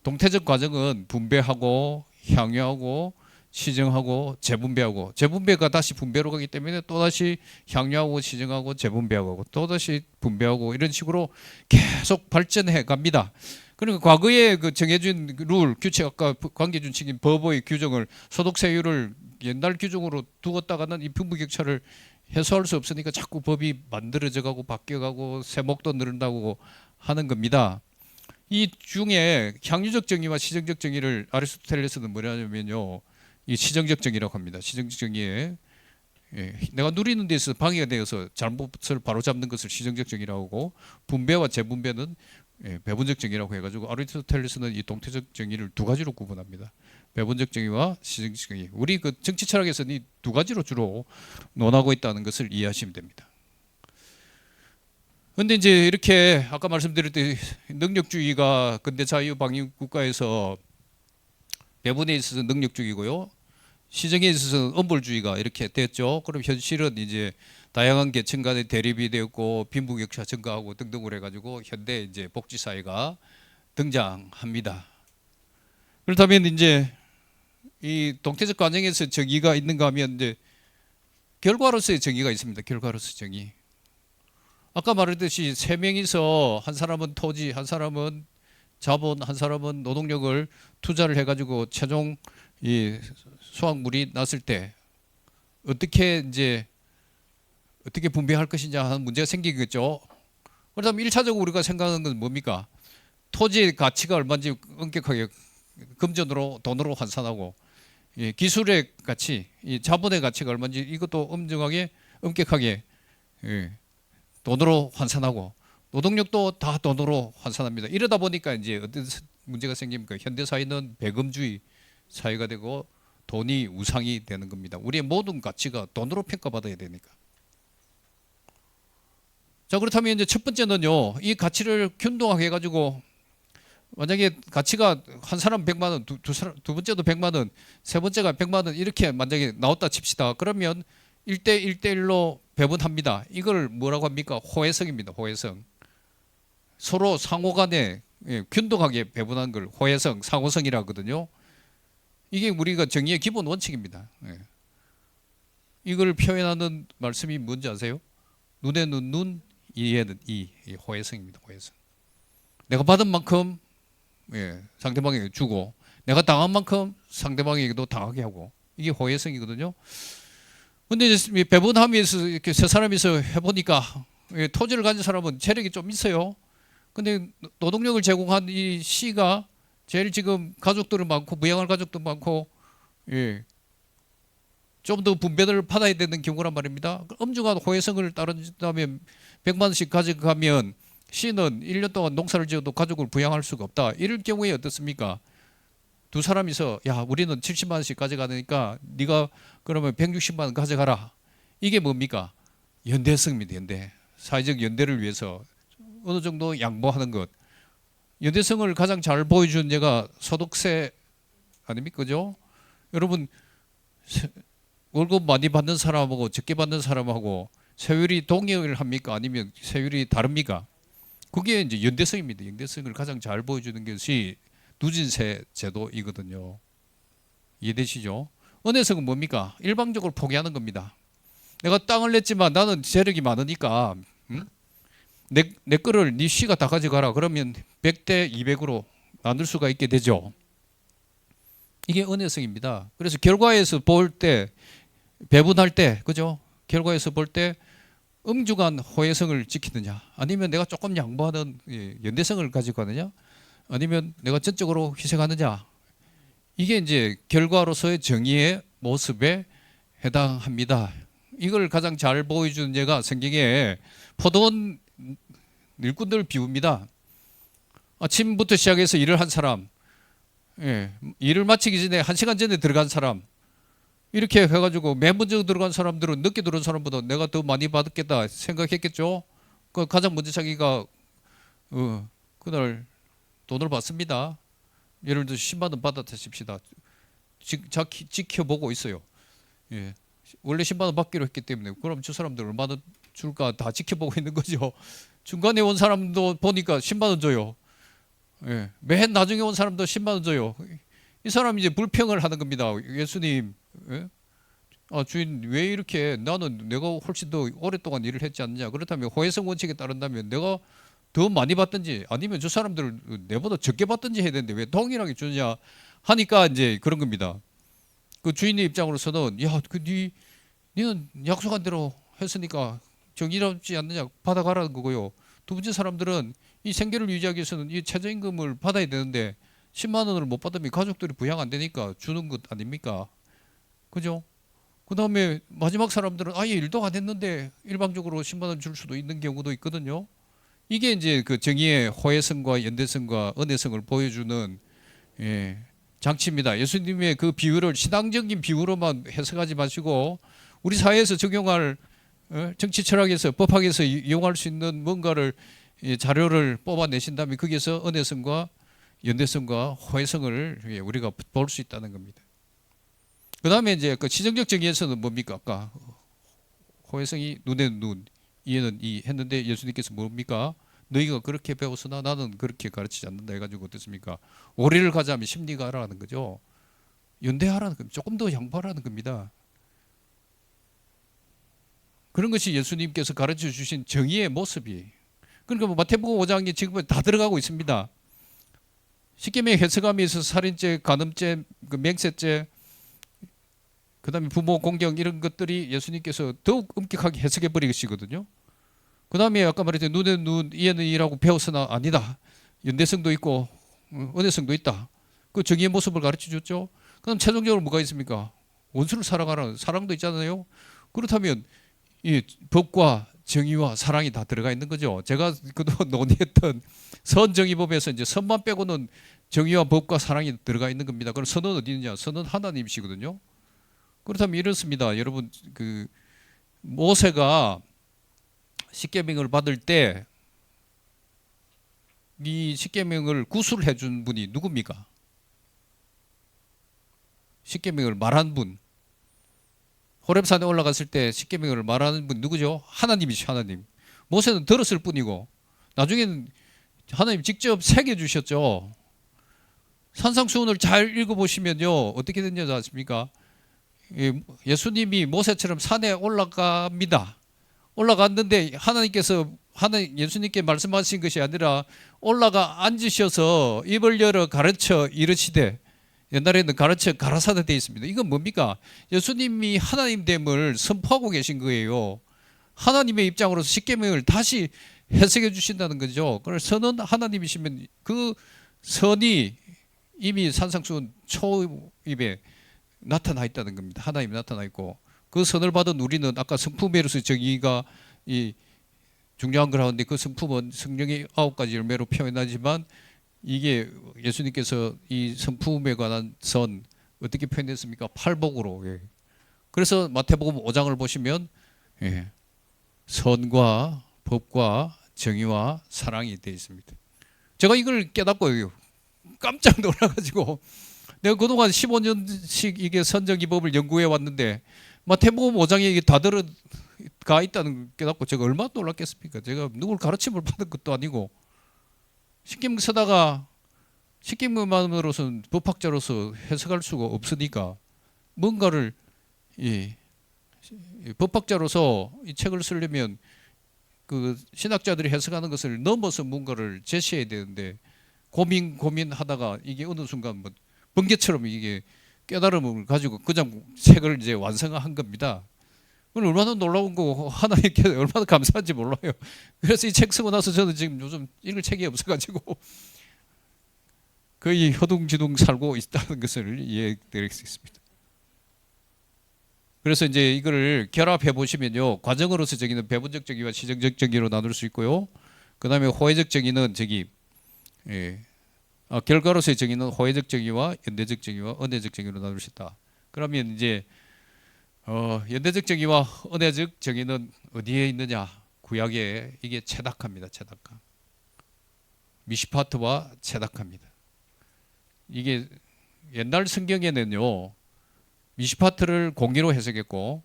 동태적 과정은 분배하고 향유하고 시정하고 재분배하고 재분배가 다시 분배로 가기 때문에 또다시 향유하고 시정하고 재분배하고 또다시 분배하고 이런 식으로 계속 발전해 갑니다. 그러니까 과거에 그 정해진 룰, 규칙 아까 관계준칙인 법의 규정을 소득세율을 옛날 규정으로 두었다가는 이 빈부격차를 해소할 수 없으니까 자꾸 법이 만들어져 가고 바뀌어가고 세목도 늘어나고 하는 겁니다. 이 중에 향유적 정의와 시정적 정의를 아리스토텔레스는 뭐냐면요. 이 시정적 정의라고 합니다. 시정적 정의에 내가 누리는 데 있어서 방해가 되어서 잘못을 바로잡는 것을 시정적 정의라고 하고 분배와 재분배는 배분적 정의라고 해가지고 아리스토텔레스는 이 동태적 정의를 두 가지로 구분합니다. 배분적 정의와 시정적 정의. 우리 그 정치 철학에서는 이 두 가지로 주로 논하고 있다는 것을 이해하시면 됩니다. 그런데 이제 이렇게 아까 말씀드렸듯이 능력주의가 근대 자유방위 국가에서 배분에 있어서 능력주의고요. 시정에 있어서는 엄벌주의가 이렇게 됐죠. 그럼 현실은 이제 다양한 계층 간의 대립이 되었고 빈부격차 증가하고 등등을 해가지고 현대 이제 복지사회가 등장합니다. 그렇다면 이제 이 동태적 과정에서 정의가 있는가 하면 이제 결과로서의 정의가 있습니다. 결과로서의 정의. 아까 말했듯이 세 명이서 한 사람은 토지, 한 사람은 자본, 한 사람은 노동력을 투자를 해가지고 최종 이 수확물이 났을 때 어떻게 이제 어떻게 분배할 것이냐 하는 문제가 생기겠죠. 그렇다면 1차적으로 우리가 생각하는 건 뭡니까? 토지의 가치가 얼마인지 엄격하게 금전으로 돈으로 환산하고 기술의 가치, 이 자본의 가치가 얼마인지 이것도 엄격하게 돈으로 환산하고 노동력도 다 돈으로 환산합니다. 이러다 보니까 이제 어떤 문제가 생깁니까? 현대 사회는 배금주의 사회가 되고 돈이 우상이 되는 겁니다. 우리의 모든 가치가 돈으로 평가받아야 되니까. 자, 그렇다면 이제 첫 번째는요, 이 가치를 균등하게 해가지고 만약에 가치가 한 사람 100만 원, 두 번째도 100만 원, 세 번째가 100만 원 이렇게 만약에 나왔다 칩시다. 그러면 1대 1대1로 배분합니다. 이걸 뭐라고 합니까? 호혜성입니다. 호혜성. 서로 상호간에 균등하게 배분한 걸 호혜성, 상호성이라 하거든요. 이게 우리가 정의의 기본 원칙입니다. 이걸 표현하는 말씀이 뭔지 아세요? 눈에는 눈, 이에는 이 호혜성입니다. 호혜성. 내가 받은 만큼 상대방에게 주고 내가 당한 만큼 상대방에게도 당하게 하고 이게 호혜성이거든요. 근데 이제 배분함에서 이렇게 세 사람이서 해보니까 토지를 가진 사람은 재력이 좀 있어요. 근데 노동력을 제공한 이 C가 제일 지금 가족들은 많고 부양할 가족도 많고 좀 더 분배를 받아야 되는 경우란 말입니다. 엄중한 호혜성을 따른다면 100만 원씩 가져가면 C는 1년 동안 농사를 지어도 가족을 부양할 수가 없다. 이럴 경우에 어떻습니까? 두 사람이서 야 우리는 70만 원씩 가져가니까 네가 그러면 160만 원 가져가라. 이게 뭡니까? 연대성입니다. 연대. 사회적 연대를 위해서 어느 정도 양보하는 것. 연대성을 가장 잘 보여준 예가 소득세 아닙니까? 그죠? 여러분 월급 많이 받는 사람하고 적게 받는 사람하고 세율이 동일합니까? 아니면 세율이 다릅니까? 그게 이제 연대성입니다. 연대성을 가장 잘 보여주는 것이 누진세 제도이거든요. 이해되시죠? 은혜성은 뭡니까? 일방적으로 포기하는 겁니다. 내가 땅을 냈지만 나는 재력이 많으니까 내 거를 네 C가 다 가져가라. 그러면 100대 200으로 나눌 수가 있게 되죠. 이게 은혜성입니다. 그래서 결과에서 볼 때 배분할 때 그죠? 결과에서 볼 때 엄중한 호혜성을 지키느냐 아니면 내가 조금 양보하는 연대성을 가지고 가느냐 아니면 내가 전적으로 희생하느냐 이게 이제 결과로서의 정의의 모습에 해당합니다. 이걸 가장 잘 보여주는 예가 성경에 포도원 일꾼들 비웁니다. 아침부터 시작해서 일을 한 사람 일을 마치기 전에 1시간 전에 들어간 사람 이렇게 해가지고 맨 먼저 들어간 사람들은 늦게 들어온 사람보다 내가 더 많이 받았겠다 생각했겠죠. 그 가장 먼저 자기가 그날 돈을 받습니다. 예를 들어 10만 원 받았다 칩시다. 지켜보고 있어요. 원래 10만 원 받기로 했기 때문에 그럼 저 사람들 얼마나 줄까 다 지켜보고 있는 거죠. 중간에 온 사람도 보니까 10만 원 줘요. 맨 나중에 온 사람도 10만 원 줘요. 이 사람이 이제 불평을 하는 겁니다. 예수님, 주인 왜 이렇게 나는 내가 훨씬 더 오랫동안 일을 했지 않느냐. 그렇다면 호혜성 원칙에 따른다면 내가 더 많이 받든지 아니면 저 사람들 내보다 적게 받든지 해야 되는데 왜 동일하게 주느냐 하니까 이제 그런 겁니다. 그 주인의 입장으로서는 니는 약속한 대로 했으니까 정의롭지 않느냐 받아가라는 거고요. 두 번째 사람들은 이 생계를 유지하기 위해서는 이 최저임금을 받아야 되는데 10만 원을 못 받으면 가족들이 부양 안 되니까 주는 것 아닙니까? 그죠? 그 다음에 마지막 사람들은 아예 일도 안 했는데 일방적으로 10만 원 줄 수도 있는 경우도 있거든요. 이게 이제 그 정의의 호혜성과 연대성과 은혜성을 보여주는 장치입니다. 예수님의 그 비유를 신앙적인 비유로만 해석하지 마시고 우리 사회에서 적용할 정치 철학에서 법학에서 이용할 수 있는 뭔가를 자료를 뽑아내신다면 거기에서 은혜성과 연대성과 호혜성을 우리가 볼 수 있다는 겁니다. 그 다음에 이제 그 시정적 정의에서는 뭡니까? 아까 호혜성이 눈에는 눈, 이에는 이 했는데 예수님께서 뭡니까? 너희가 그렇게 배웠으나 나는 그렇게 가르치지 않는다 해가지고 어떻습니까? 오리를 가자면 심리가 하라는 거죠. 연대하라는 겁니다. 조금 더 양보하라는 겁니다. 그런 것이 예수님께서 가르쳐 주신 정의의 모습이. 그러니까 뭐 마태복음 5장이 지금 다 들어가고 있습니다. 십계명 해석함에 있어서 살인죄, 간음죄, 그 맹세죄, 그다음에 부모 공경 이런 것들이 예수님께서 더욱 엄격하게 해석해 버리시거든요. 그다음에 아까 말했던 눈에는 눈, 이에는 이라고 배웠으나 아니다. 연대성도 있고 은혜성도 있다. 그 정의의 모습을 가르쳐 줬죠. 그럼 최종적으로 뭐가 있습니까? 원수를 사랑하라는 사랑도 있잖아요. 그렇다면 이 법과 정의와 사랑이 다 들어가 있는 거죠. 제가 그동안 논의했던 선정의법에서 이제 선만 빼고는 정의와 법과 사랑이 들어가 있는 겁니다. 그럼 선은 어디 있느냐? 선은 하나님이시거든요. 그렇다면 이렇습니다. 여러분 그 모세가 십계명을 받을 때 이 십계명을 구술해 준 분이 누굽니까? 십계명을 말한 분. 호렙산에 올라갔을 때 십계명을 말하는 분 누구죠? 하나님이죠, 하나님. 모세는 들었을 뿐이고 나중에는 하나님 직접 새겨 주셨죠. 산상수훈을 잘 읽어보시면요 어떻게 됐는지 아십니까? 예수님이 모세처럼 산에 올라갑니다. 올라갔는데 예수님께 말씀하신 것이 아니라 올라가 앉으셔서 입을 열어 가르쳐 이르시되, 옛날에는 가르쳐 가라사대 되어 있습니다. 이건 뭡니까? 예수님이 하나님 됨을 선포하고 계신 거예요. 하나님의 입장으로서 십계명을 다시 해석해 주신다는 거죠. 그래서 선은 하나님이시면 그 선이 이미 산상수훈 초입에 나타나 있다는 겁니다. 하나님이 나타나 있고 그 선을 받은 우리는 아까 성품에로서 정의가 이 중요한 거라는데 그 성품은 성령의 9가지 열매로 표현하지만 이게 예수님께서 이 성품에 관한 선 어떻게 표현했습니까? 팔복으로. 예. 그래서 마태복음 5장을 보시면 예. 선과 법과 정의와 사랑이 되어 있습니다. 제가 이걸 깨닫고 깜짝 놀라가지고 내가 그동안 15년씩 이게 선정기법을 연구해 왔는데 마태복음 5장에 이게 다 들어가 있다는 걸 깨닫고 제가 얼마나 놀랐겠습니까? 제가 누굴 가르침을 받은 것도 아니고 십계명 쓰다가 십계명만으로서는 법학자로서 해석할 수가 없으니까 뭔가를 법학자로서 이 책을 쓰려면 그 신학자들이 해석하는 것을 넘어서 뭔가를 제시해야 되는데 고민하다가 이게 어느 순간 뭐 번개처럼 이게 깨달음을 가지고 그냥 책을 이제 완성한 겁니다. 그건 얼마나 놀라운 거고 하나님께 얼마나 감사한지 몰라요. 그래서 이 책 쓰고 나서 저는 지금 요즘 읽을 책이 없어가지고 거의 허둥지둥 살고 있다는 것을 이해드릴 수 있습니다. 그래서 이제 이거를 결합해 보시면요, 과정으로서 정의는 배분적 정의와 시정적 정의로 나눌 수 있고요. 그 다음에 호혜적 정의는 결과로서의 정의는 호혜적 정의와 연대적 정의와 은혜적 정의로 나눌 수 있다. 그러면 이제 연대적 정의와 은혜적 정의는 어디에 있느냐? 구약에 이게 체다카입니다. 체다카. 미시파트와 체다카입니다. 이게 옛날 성경에는요, 미시파트를 공의로 해석했고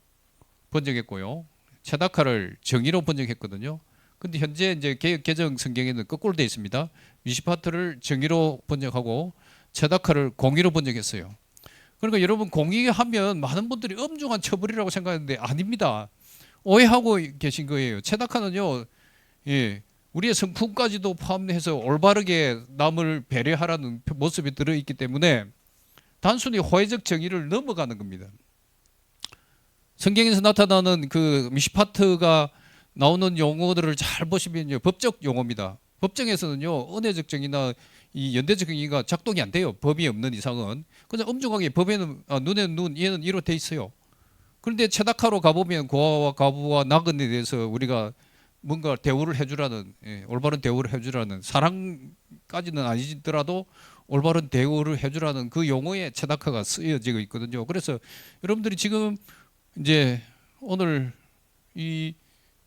번역했고요, 체다카를 정의로 번역했거든요. 근데 현재 이제 개정 성경에는 거꾸로 되어 있습니다. 미시파트를 정의로 번역하고 체다카를 공의로 번역했어요. 그러니까 여러분 공의하면 많은 분들이 엄중한 처벌이라고 생각하는데 아닙니다. 오해하고 계신 거예요. 체다카는요, 우리의 성품까지도 포함해서 올바르게 남을 배려하라는 모습이 들어있기 때문에 단순히 호혜적 정의를 넘어가는 겁니다. 성경에서 나타나는 그 미시파트가 나오는 용어들을 잘 보시면요, 법적 용어입니다. 법정에서는요, 은혜적 정의나 이 연대적 정의가 작동이 안 돼요. 법이 없는 이상은. 그냥 엄중하게 법에는 눈에는 눈, 얘는 이로 돼 있어요. 그런데 체다카로 가보면 고아와 과부와 낙은에 대해서 우리가 뭔가 대우를 해주라는, 올바른 대우를 해주라는, 사랑까지는 아니더라도 올바른 대우를 해주라는 그 용어에 체다카가 쓰여지고 있거든요. 그래서 여러분들이 지금 이제 오늘 이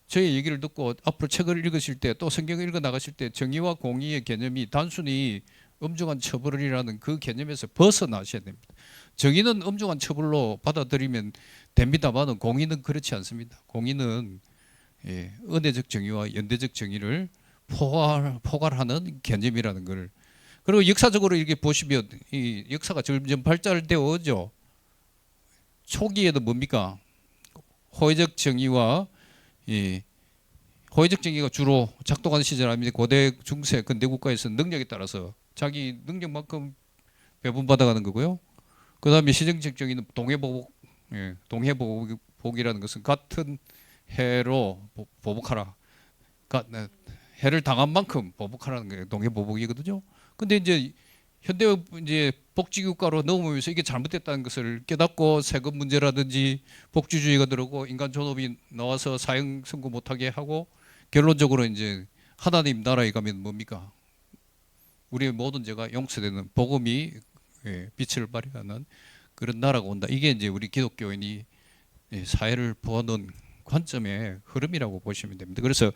저의 얘기를 듣고 앞으로 책을 읽으실 때 또 성경을 읽어 나가실 때 정의와 공의의 개념이 단순히 엄중한 처벌이라는 그 개념에서 벗어나셔야 됩니다. 정의는 엄중한 처벌로 받아들이면 됩니다만 공의는 그렇지 않습니다. 공의는 은혜적 정의와 연대적 정의를 포괄하는 개념이라는 걸. 그리고 역사적으로 이렇게 보시면 이 역사가 점점 발달되어 오죠. 초기에도 뭡니까? 호혜적 정의와 호혜적 정의가 주로 작동하는 시절 아닙니까? 고대, 중세, 근대 국가에서는 능력에 따라서 자기 능력만큼 배분받아가는 거고요. 그 다음에 시정적 정의는 동해보복, 동해보복이라는 것은 같은 해로 보복하라. 해를 당한 만큼 보복하라는 거예요. 동해보복이거든요. 근데 이제 현대 이제 복지국가로 넘어오면서 이게 잘못됐다는 것을 깨닫고 세금 문제라든지 복지주의가 들어오고 인간 존엄이 나와서 사형 선고 못하게 하고 결론적으로 이제 하나님 나라에 가면 뭡니까? 우리의 모든 죄가 용서되는 복음이 빛을 발휘하는 그런 나라가 온다. 이게 이제 우리 기독교인이 사회를 보는 관점의 흐름이라고 보시면 됩니다. 그래서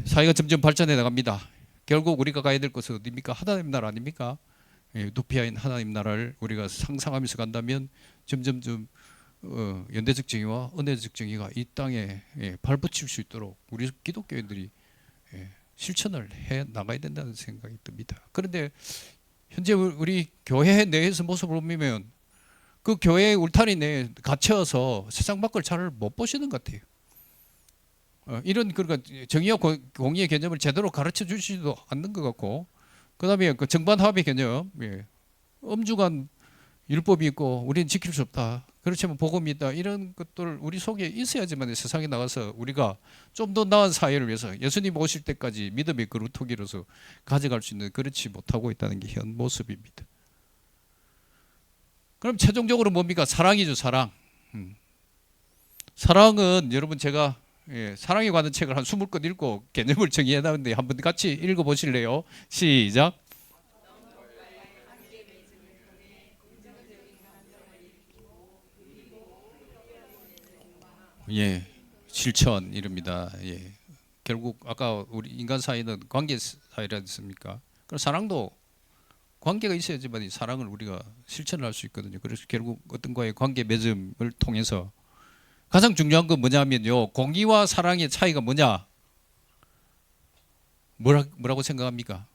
사회가 점점 발전해 나갑니다. 결국 우리가 가야 될 것은 어디입니까? 하나님 나라 아닙니까? 도피아인 하나님 나라를 우리가 상상하면서 간다면 점점점 연대적 정의와 은혜적 정의가 이 땅에 발붙일 수 있도록 우리 기독교인들이 실천을 해 나가야 된다는 생각이 듭니다. 그런데 현재 우리 교회 내에서 모습을 보면 그 교회 울타리 내에 갇혀서 세상 밖을 잘 못 보시는 것 같아요. 이런 그러니까 정의와 공의의 개념을 제대로 가르쳐 주시지도 않는 것 같고, 그다음에 그 정반합의 개념, 엄중한 율법이 있고 우리는 지킬 수 없다. 그렇지만 복음이 있다. 이런 것들 우리 속에 있어야지만 세상에 나가서 우리가 좀 더 나은 사회를 위해서 예수님 오실 때까지 믿음의 그루터기로서 가져갈 수 있는, 그렇지 못하고 있다는 게 현 모습입니다. 그럼 최종적으로 뭡니까? 사랑이죠, 사랑. 사랑은 여러분 제가 사랑에 관한 책을 한 20권 읽고 개념을 정의해 놨는데 한번 같이 읽어 보실래요? 시작. 실천 이릅니다. 결국 아까 우리 인간 사이는 관계 사이라 했습니까? 그럼 사랑도 관계가 있어야지만 이 사랑을 우리가 실천을 할 수 있거든요. 그래서 결국 어떤과의 관계 맺음을 통해서 가장 중요한 건 뭐냐면요, 공의와 사랑의 차이가 뭐냐? 뭐라고 생각합니까?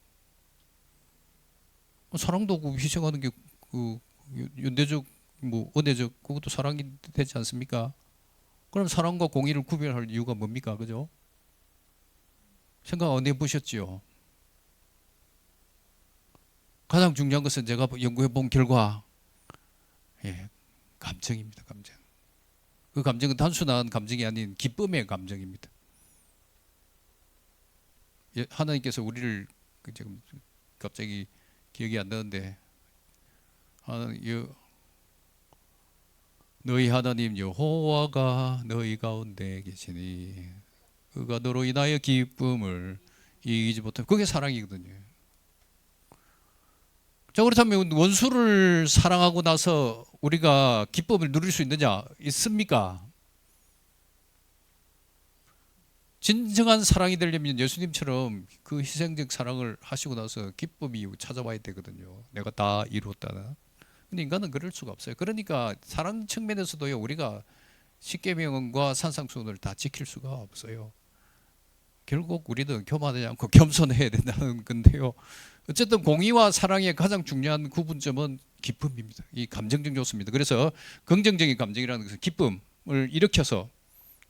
사랑도 그 희생하는 게 그 연대적 뭐 은혜적 그것도 사랑이 되지 않습니까? 그럼 사랑과 공의를 구별할 이유가 뭡니까? 그죠? 생각 안 해보셨지요? 가장 중요한 것은 제가 연구해 본 결과 감정입니다. 감정. 그 감정은 단순한 감정이 아닌 기쁨의 감정입니다. 하나님께서 우리를 지금 갑자기 기억이 안 나는데 너희 하나님 여호와가 너희 가운데 계시니 그가 너로 인하여 기쁨을 이기지 못하면 그게 사랑이거든요. 자, 그렇다면 원수를 사랑하고 나서 우리가 기쁨을 누릴 수 있느냐? 있습니까? 진정한 사랑이 되려면 예수님처럼 그 희생적 사랑을 하시고 나서 기쁨이 찾아와야 되거든요. 내가 다 이루었다는. 근데 인간은 그럴 수가 없어요. 그러니까 사랑 측면에서도요, 우리가 십계명과 산상수훈을 다 지킬 수가 없어요. 결국 우리는 교만하지 않고 겸손해야 된다는 건데요. 어쨌든 공의와 사랑의 가장 중요한 구분점은 기쁨입니다. 이 감정적 요소입니다. 그래서 긍정적인 감정이라는 것은 기쁨을 일으켜서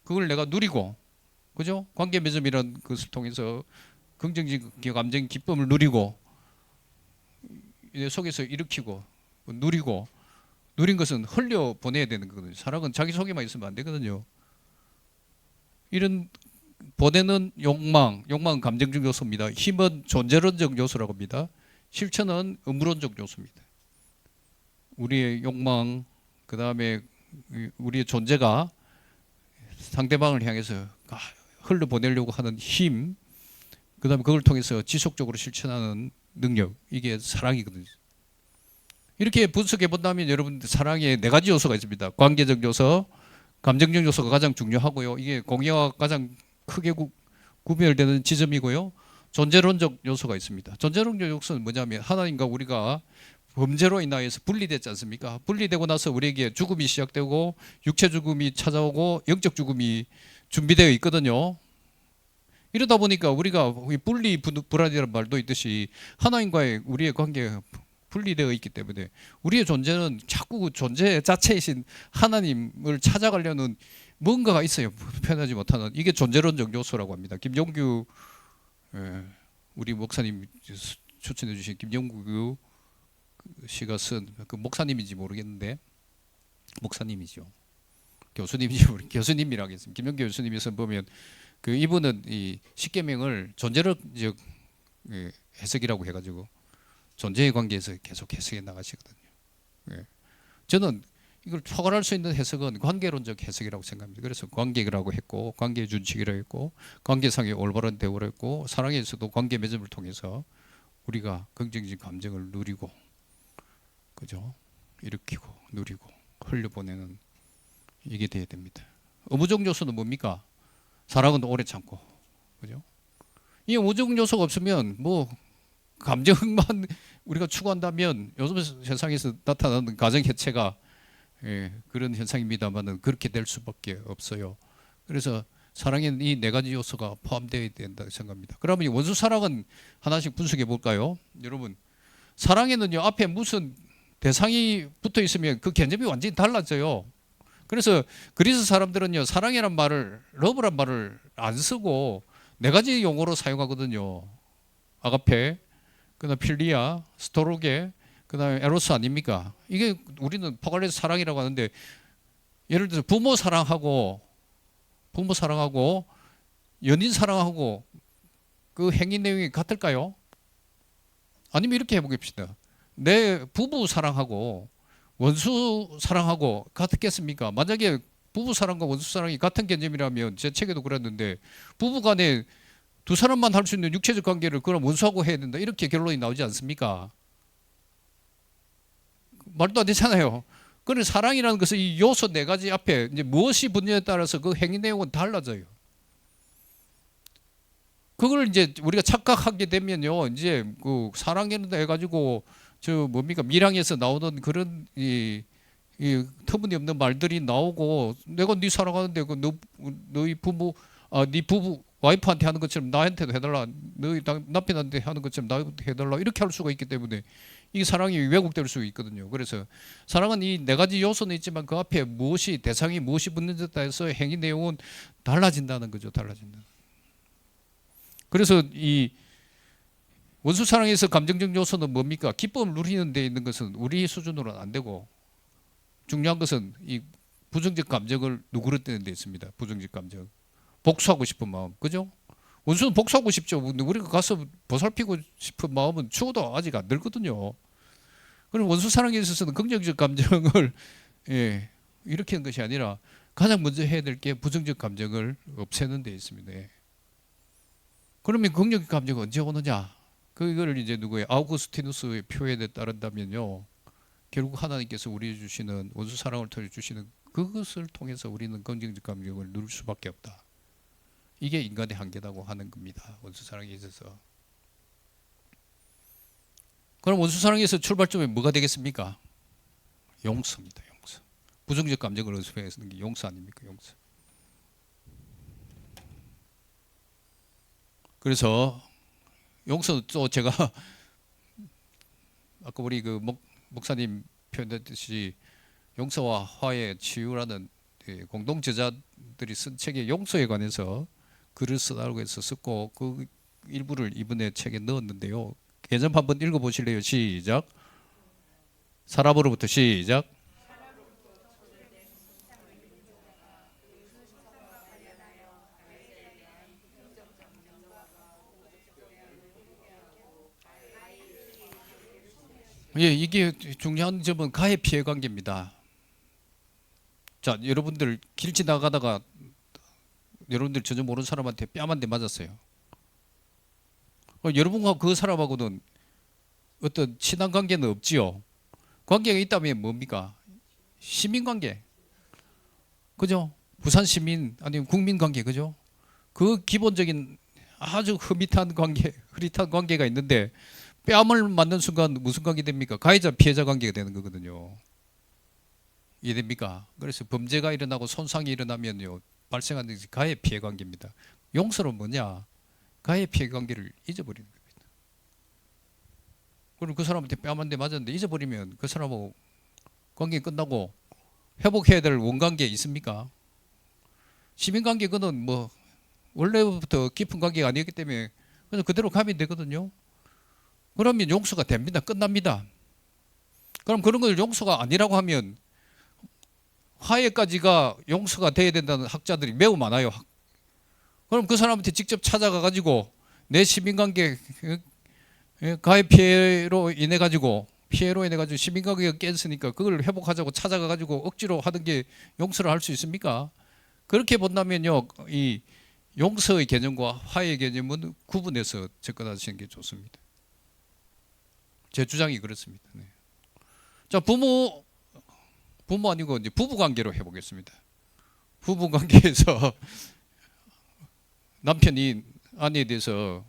그걸 내가 누리고, 그죠? 관계 맺음이라는 것을 통해서 긍정적인 감정, 기쁨을 누리고 내 속에서 일으키고 누리고, 누린 것은 흘려 보내야 되는 거거든요. 사랑은 자기 속에만 있으면 안 되거든요. 이런 보내는 욕망은 감정적 요소입니다. 힘은 존재론적 요소라고 합니다. 실천은 의무론적 요소입니다. 우리의 욕망, 그 다음에 우리의 존재가 상대방을 향해서 흘려보내려고 하는 힘, 그 다음에 그걸 통해서 지속적으로 실천하는 능력, 이게 사랑이거든요. 이렇게 분석해 본다면 여러분 사랑에 4가지 요소가 있습니다. 관계적 요소, 감정적 요소가 가장 중요하고요. 이게 공의와 가장 크게 구별되는 지점이고요. 존재론적 요소가 있습니다. 존재론적 요소는 뭐냐면 하나님과 우리가 범죄로 인하여서 분리됐지 않습니까? 분리되고 나서 우리에게 죽음이 시작되고 육체 죽음이 찾아오고 영적 죽음이 준비되어 있거든요. 이러다 보니까 우리가 분리불안이라는 말도 있듯이 하나님과의 우리의 관계가 분리되어 있기 때문에 우리의 존재는 자꾸 그 존재 자체이신 하나님을 찾아가려는 뭔가가 있어요. 표현하지 못하는. 이게 존재론적 요소라고 합니다. 김종규 우리 목사님 추천해 주신 김종규 씨가 쓴 그 목사님인지 모르겠는데 목사님이죠. 교수님이라고 했습니다. 김종규 교수님이 쓴 보면 그 이분은 이 십계명을 존재론적 해석이라고 해가지고 존재의 관계에서 계속 해석해 나가시거든요. 저는 이걸 초월할 수 있는 해석은 관계론적 해석이라고 생각합니다. 그래서 관계라고 했고, 관계의 준칙이라고 했고, 관계상의 올바른 대우를 했고, 사랑에서도 관계 맺음을 통해서 우리가 긍정적인 감정을 누리고, 그죠? 일으키고 누리고 흘려보내는 이게 돼야 됩니다. 의무적 요소는 뭡니까? 사랑은 오래 참고, 그죠? 이 의무적 요소가 없으면 뭐 감정만 우리가 추구한다면 요즘 세상에서 나타나는 가정 해체가 그런 현상입니다만은 그렇게 될 수밖에 없어요. 그래서 사랑에는 이 네 가지 요소가 포함되어야 된다 생각합니다. 그러면 이 원수 사랑은 하나씩 분석해 볼까요? 여러분, 사랑에는요 앞에 무슨 대상이 붙어 있으면 그 개념이 완전히 달라져요. 그래서 그리스 사람들은요 사랑이란 말을, 러브란 말을 안 쓰고 네 가지 용어로 사용하거든요. 아가페, 그다음 필리아, 스토로게, 그다음에 에로스 아닙니까? 이게 우리는 포괄해서 사랑이라고 하는데, 예를 들어서 부모 사랑하고 연인 사랑하고 그 행위 내용이 같을까요? 아니면 이렇게 해보겠습니다. 내 부부 사랑하고 원수 사랑하고 같겠습니까? 만약에 부부 사랑과 원수 사랑이 같은 개념이라면, 제 책에도 그랬는데 부부 간에 두 사람만 할 수 있는 육체적 관계를 그럼 원수하고 해야 된다, 이렇게 결론이 나오지 않습니까? 말도 안 되잖아요. 그런 사랑이라는 것은 이 요소 네 가지 앞에 이제 무엇이 붙느냐에 따라서 그 행위 내용은 달라져요. 그걸 이제 우리가 착각하게 되면요, 이제 그 사랑이라고 해가지고 저 뭡니까 밀양에서 나오던 그런 이 터무니없는 말들이 나오고, 내가 네 사랑하는데 그 너희 부부 네 부부 와이프한테 하는 것처럼 나한테도 해달라, 너희 남편한테 하는 것처럼 나한테 해달라, 이렇게 할 수가 있기 때문에 이 사랑이 왜곡될 수 있거든요. 그래서 사랑은 이 네 가지 요소는 있지만 그 앞에 무엇이 대상이 무엇이 붙는지에 따라서 행위 내용은 달라진다는 거죠. 달라진다. 그래서 이 원수 사랑에서 감정적 요소는 뭡니까? 기쁨을 누리는 데 있는 것은 우리 수준으로는 안 되고, 중요한 것은 이 부정적 감정을 누그러뜨리는 데 있습니다. 부정적 감정. 복수하고 싶은 마음, 그죠? 원수는 복수하고 싶죠. 근데 우리가 가서 보살피고 싶은 마음은 죽어도 아직 안 들거든요. 그럼 원수 사랑에 있어서는 긍정적 감정을 일으키는 것이 아니라 가장 먼저 해야 될 게 부정적 감정을 없애는 데 있습니다. 그러면 긍정적 감정은 언제 오느냐? 그걸 이제 누구의 아우구스티누스의 표현에 따른다면요, 결국 하나님께서 우리에게 주시는 원수 사랑을 통해 주시는 그것을 통해서 우리는 긍정적 감정을 누릴 수밖에 없다. 이게 인간의 한계라고 하는 겁니다. 원수 사랑에 있어서. 그럼 원수 사랑에서 출발점이 뭐가 되겠습니까? 용서입니다. 용서. 부정적 감정을 없애는 게 용서 아닙니까? 용서. 그래서 용서, 또 제가 아까 우리 그 목사님 표현했듯이 용서와 화해, 치유라는 공동 저자들이 쓴 책의 용서에 관해서 글을 쓰라고 해서 썼고, 그 일부를 이번에 책에 넣었는데요. 개념 한번 읽어보실래요? 시작. 사람으로부터 시작. 예, 이게 중요한 점은 가해 피해 관계입니다. 자, 여러분들 길 지나가다가 여러분들 전혀 모르는 사람한테 뺨 한 대 맞았어요. 여러분과 그 사람하고는 어떤 친한 관계는 없지요. 관계가 있다면 뭡니까? 시민 관계, 그죠? 부산 시민 아니면 국민 관계, 그죠? 그 기본적인 아주 흐릿한 관계가 있는데, 뺨을 맞는 순간 무슨 관계 됩니까? 가해자 피해자 관계가 되는 거거든요. 이해됩니까? 그래서 범죄가 일어나고 손상이 일어나면요, 발생하는 것이 가해 피해 관계입니다. 용서는 뭐냐? 가해 피해 관계를 잊어버리는 겁니다. 그리고 그 사람한테 뺨 한 대 맞았는데 잊어버리면 그 사람하고 관계 끝나고 회복해야 될 원관계 있습니까? 시민관계, 그는 뭐 원래부터 깊은 관계가 아니었기 때문에 그냥 그대로 가면 되거든요. 그러면 용서가 됩니다. 끝납니다. 그럼 그런 걸 용서가 아니라고 하면 화해까지가 용서가 돼야 된다는 학자들이 매우 많아요. 그럼 그 사람한테 직접 찾아가 가지고 내 시민관계 가해 피해로 인해 가지고 시민관계가 깼으니까 그걸 회복하자고 찾아가 가지고 억지로 하는 게 용서를 할 수 있습니까? 그렇게 본다면요, 이 용서의 개념과 화해의 개념은 구분해서 접근하시는 게 좋습니다. 제 주장이 그렇습니다. 네. 자, 부모 아니고 이제 부부 관계로 해보겠습니다. 부부 관계에서 남편이 아내에 대해서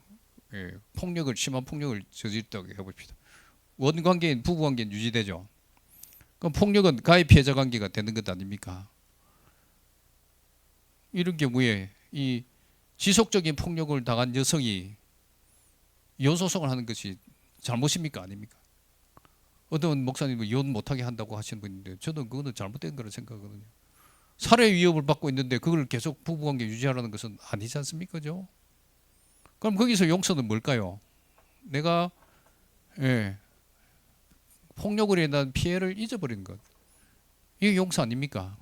심한 폭력을 저질렀다고 해봅시다. 원 관계인 부부 관계는 유지되죠. 그럼 폭력은 가해 피해자 관계가 되는 것 아닙니까? 이런 경우에 이 지속적인 폭력을 당한 여성이 이혼 소송을 하는 것이 잘못입니까, 아닙니까? 어떤 목사님은 이혼 못하게 한다고 하시는 분인데 저는 그거는 잘못된 거라 생각하거든요. 살해 위협을 받고 있는데 그걸 계속 부부관계 유지하라는 것은 아니지 않습니까? 그죠? 그럼 거기서 용서는 뭘까요? 내가 폭력으로 인한 피해를 잊어버리는 것. 이게 용서 아닙니까?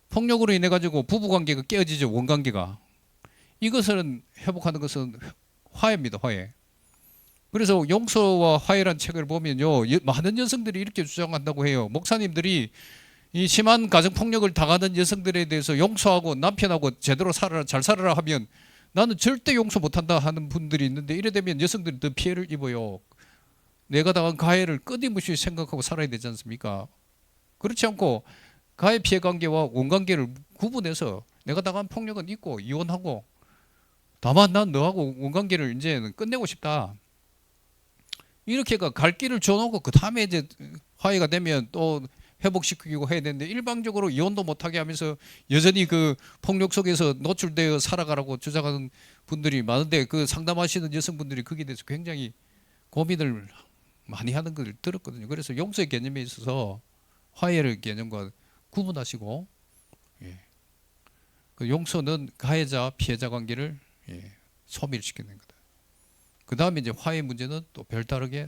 폭력으로 인해 가지고 부부관계가 깨어지죠. 원관계가. 이것을 회복하는 것은 화해입니다. 화해. 그래서 용서와 화해란 책을 보면요, 많은 여성들이 이렇게 주장한다고 해요. 목사님들이 이 심한 가정폭력을 당하는 여성들에 대해서 용서하고 남편하고 제대로 살아라, 잘 살아라 하면 나는 절대 용서 못한다 하는 분들이 있는데 이래 되면 여성들이 더 피해를 입어요. 내가 당한 가해를 끊임없이 생각하고 살아야 되지 않습니까? 그렇지 않고 가해 피해 관계와 원관계를 구분해서 내가 당한 폭력은 있고 이혼하고 다만 난 너하고 원관계를 이제는 끝내고 싶다. 이렇게가 갈 길을 줘놓고 그 다음에 이제 화해가 되면 또 회복시키고 해야 되는데 일방적으로 이혼도 못하게 하면서 여전히 그 폭력 속에서 노출되어 살아가라고 주장하는 분들이 많은데 그 상담하시는 여성분들이 거기에 대해서 굉장히 고민을 많이 하는 걸 들었거든요. 그래서 용서의 개념에 있어서 화해의 개념과 구분하시고 그 용서는 가해자 피해자 관계를 소멸시키는 거다. 그 다음에 이제 화해 문제는 또 별다르게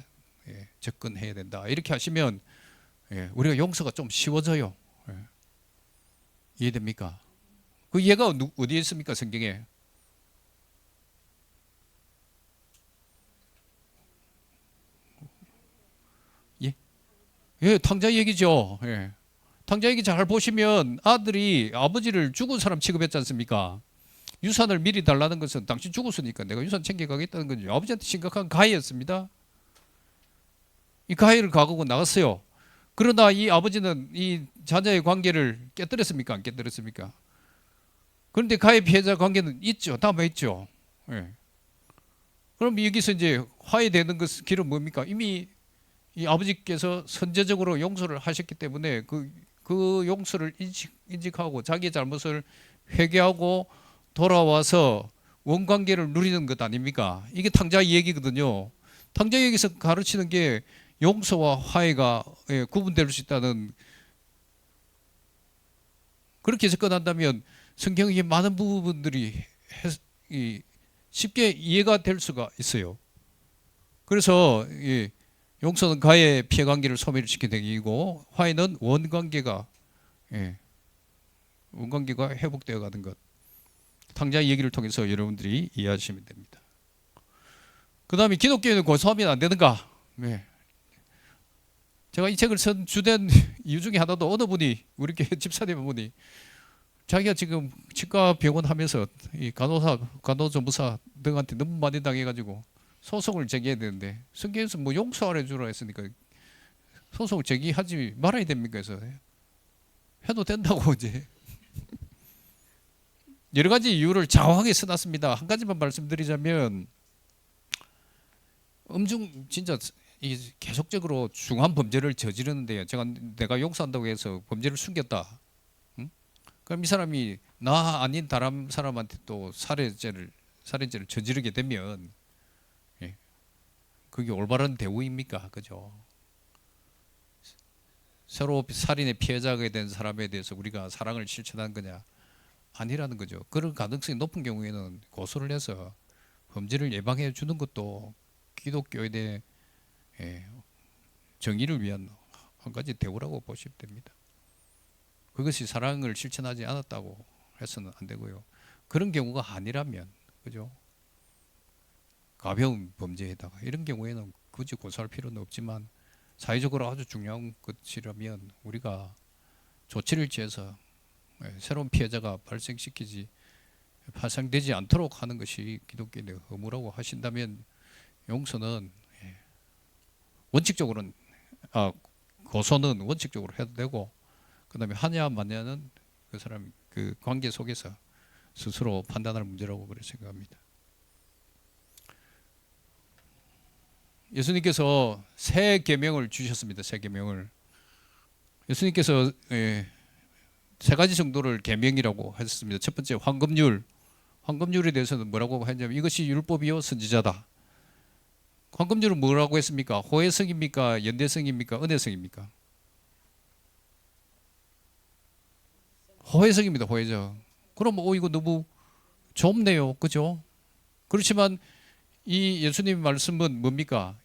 접근해야 된다. 이렇게 하시면 우리가 용서가 좀 쉬워져요. 이해됩니까? 그 이해가 어디에 있습니까? 성경에. 탕자 얘기죠. 탕자 얘기 잘 보시면 아들이 아버지를 죽은 사람 취급했지 않습니까? 유산을 미리 달라는 것은 당신 죽었으니까 내가 유산 챙겨가겠다는 거죠. 아버지한테 심각한 가해였습니다. 이 가해를 가하고 나갔어요. 그러나 이 아버지는 이 자녀의 관계를 깨뜨렸습니까? 안 깨뜨렸습니까? 그런데 가해 피해자 관계는 있죠. 남아있죠. 그럼 여기서 이제 화해되는 길은 뭡니까? 이미 이 아버지께서 선제적으로 용서를 하셨기 때문에 그 용서를 인식하고 자기의 잘못을 회개하고 돌아와서 원관계를 누리는 것 아닙니까? 이게 탕자 얘기거든요. 탕자 얘기에서 가르치는 게 용서와 화해가 구분될 수 있다는, 그렇게 접근한다면 성경의 많은 부분들이 쉽게 이해가 될 수가 있어요. 그래서 용서는 가해 피해 관계를 소멸시키는 행위이고 화해는 원관계가 회복되어 가는 것. 탕자의 얘기를 통해서 여러분들이 이해하시면 됩니다. 그 다음에 기독교인은 고소하면 안 되는가? 제가 이 책을 쓴 주된 이유 중에 하나도 어느 분이 우리 교회 집사님 한 분이 자기가 지금 치과 병원 하면서 이 간호조무사 등한테 너무 많이 당해가지고 소송을 제기해야 되는데 성경에서 뭐 용서하래 주라 했으니까 소송을 제기하지 말아야 됩니까? 그래서 해도 된다고 이제 여러 가지 이유를 장황하게 써놨습니다. 한 가지만 말씀드리자면 진짜 계속적으로 중한 범죄를 저지르는데요. 내가 용서한다고 해서 범죄를 숨겼다. 응? 그럼 이 사람이 나 아닌 다른 사람한테 또 살인죄를 저지르게 되면 그게 올바른 대우입니까? 그죠? 서로 살인의 피해자가 된 사람에 대해서 우리가 사랑을 실천한 거냐? 아니라는 거죠. 그런 가능성이 높은 경우에는 고소를 해서 범죄를 예방해 주는 것도 기독교에 대해 정의를 위한 한 가지 대우라고 보시면 됩니다. 그것이 사랑을 실천하지 않았다고 해서는 안 되고요. 그런 경우가 아니라면, 그죠? 가벼운 범죄에다가 이런 경우에는 굳이 고소할 필요는 없지만 사회적으로 아주 중요한 것이라면 우리가 조치를 취해서 새로운 피해자가 발생되지 않도록 하는 것이 기독교인의 의무라고 하신다면 용서는 원칙적으로는 고소는 원칙적으로 해도 되고, 그다음에 하냐 마냐는 그 사람 그 관계 속에서 스스로 판단할 문제라고 그렇게 생각합니다. 예수님께서 새 계명을 주셨습니다. 새 계명을. 예수님께서 세 가지 정도를 계명이라고 하셨습니다. 첫 번째 황금률. 황금률에 대해서는 뭐라고 했냐면 이것이 율법이요 선지자다. 황금률은 뭐라고 했습니까? 호혜성입니까? 연대성입니까? 은혜성입니까? 호혜성입니다. 호혜성. 그럼 이거 너무 좁네요. 그죠? 그렇지만 이 예수님 말씀은 뭡니까?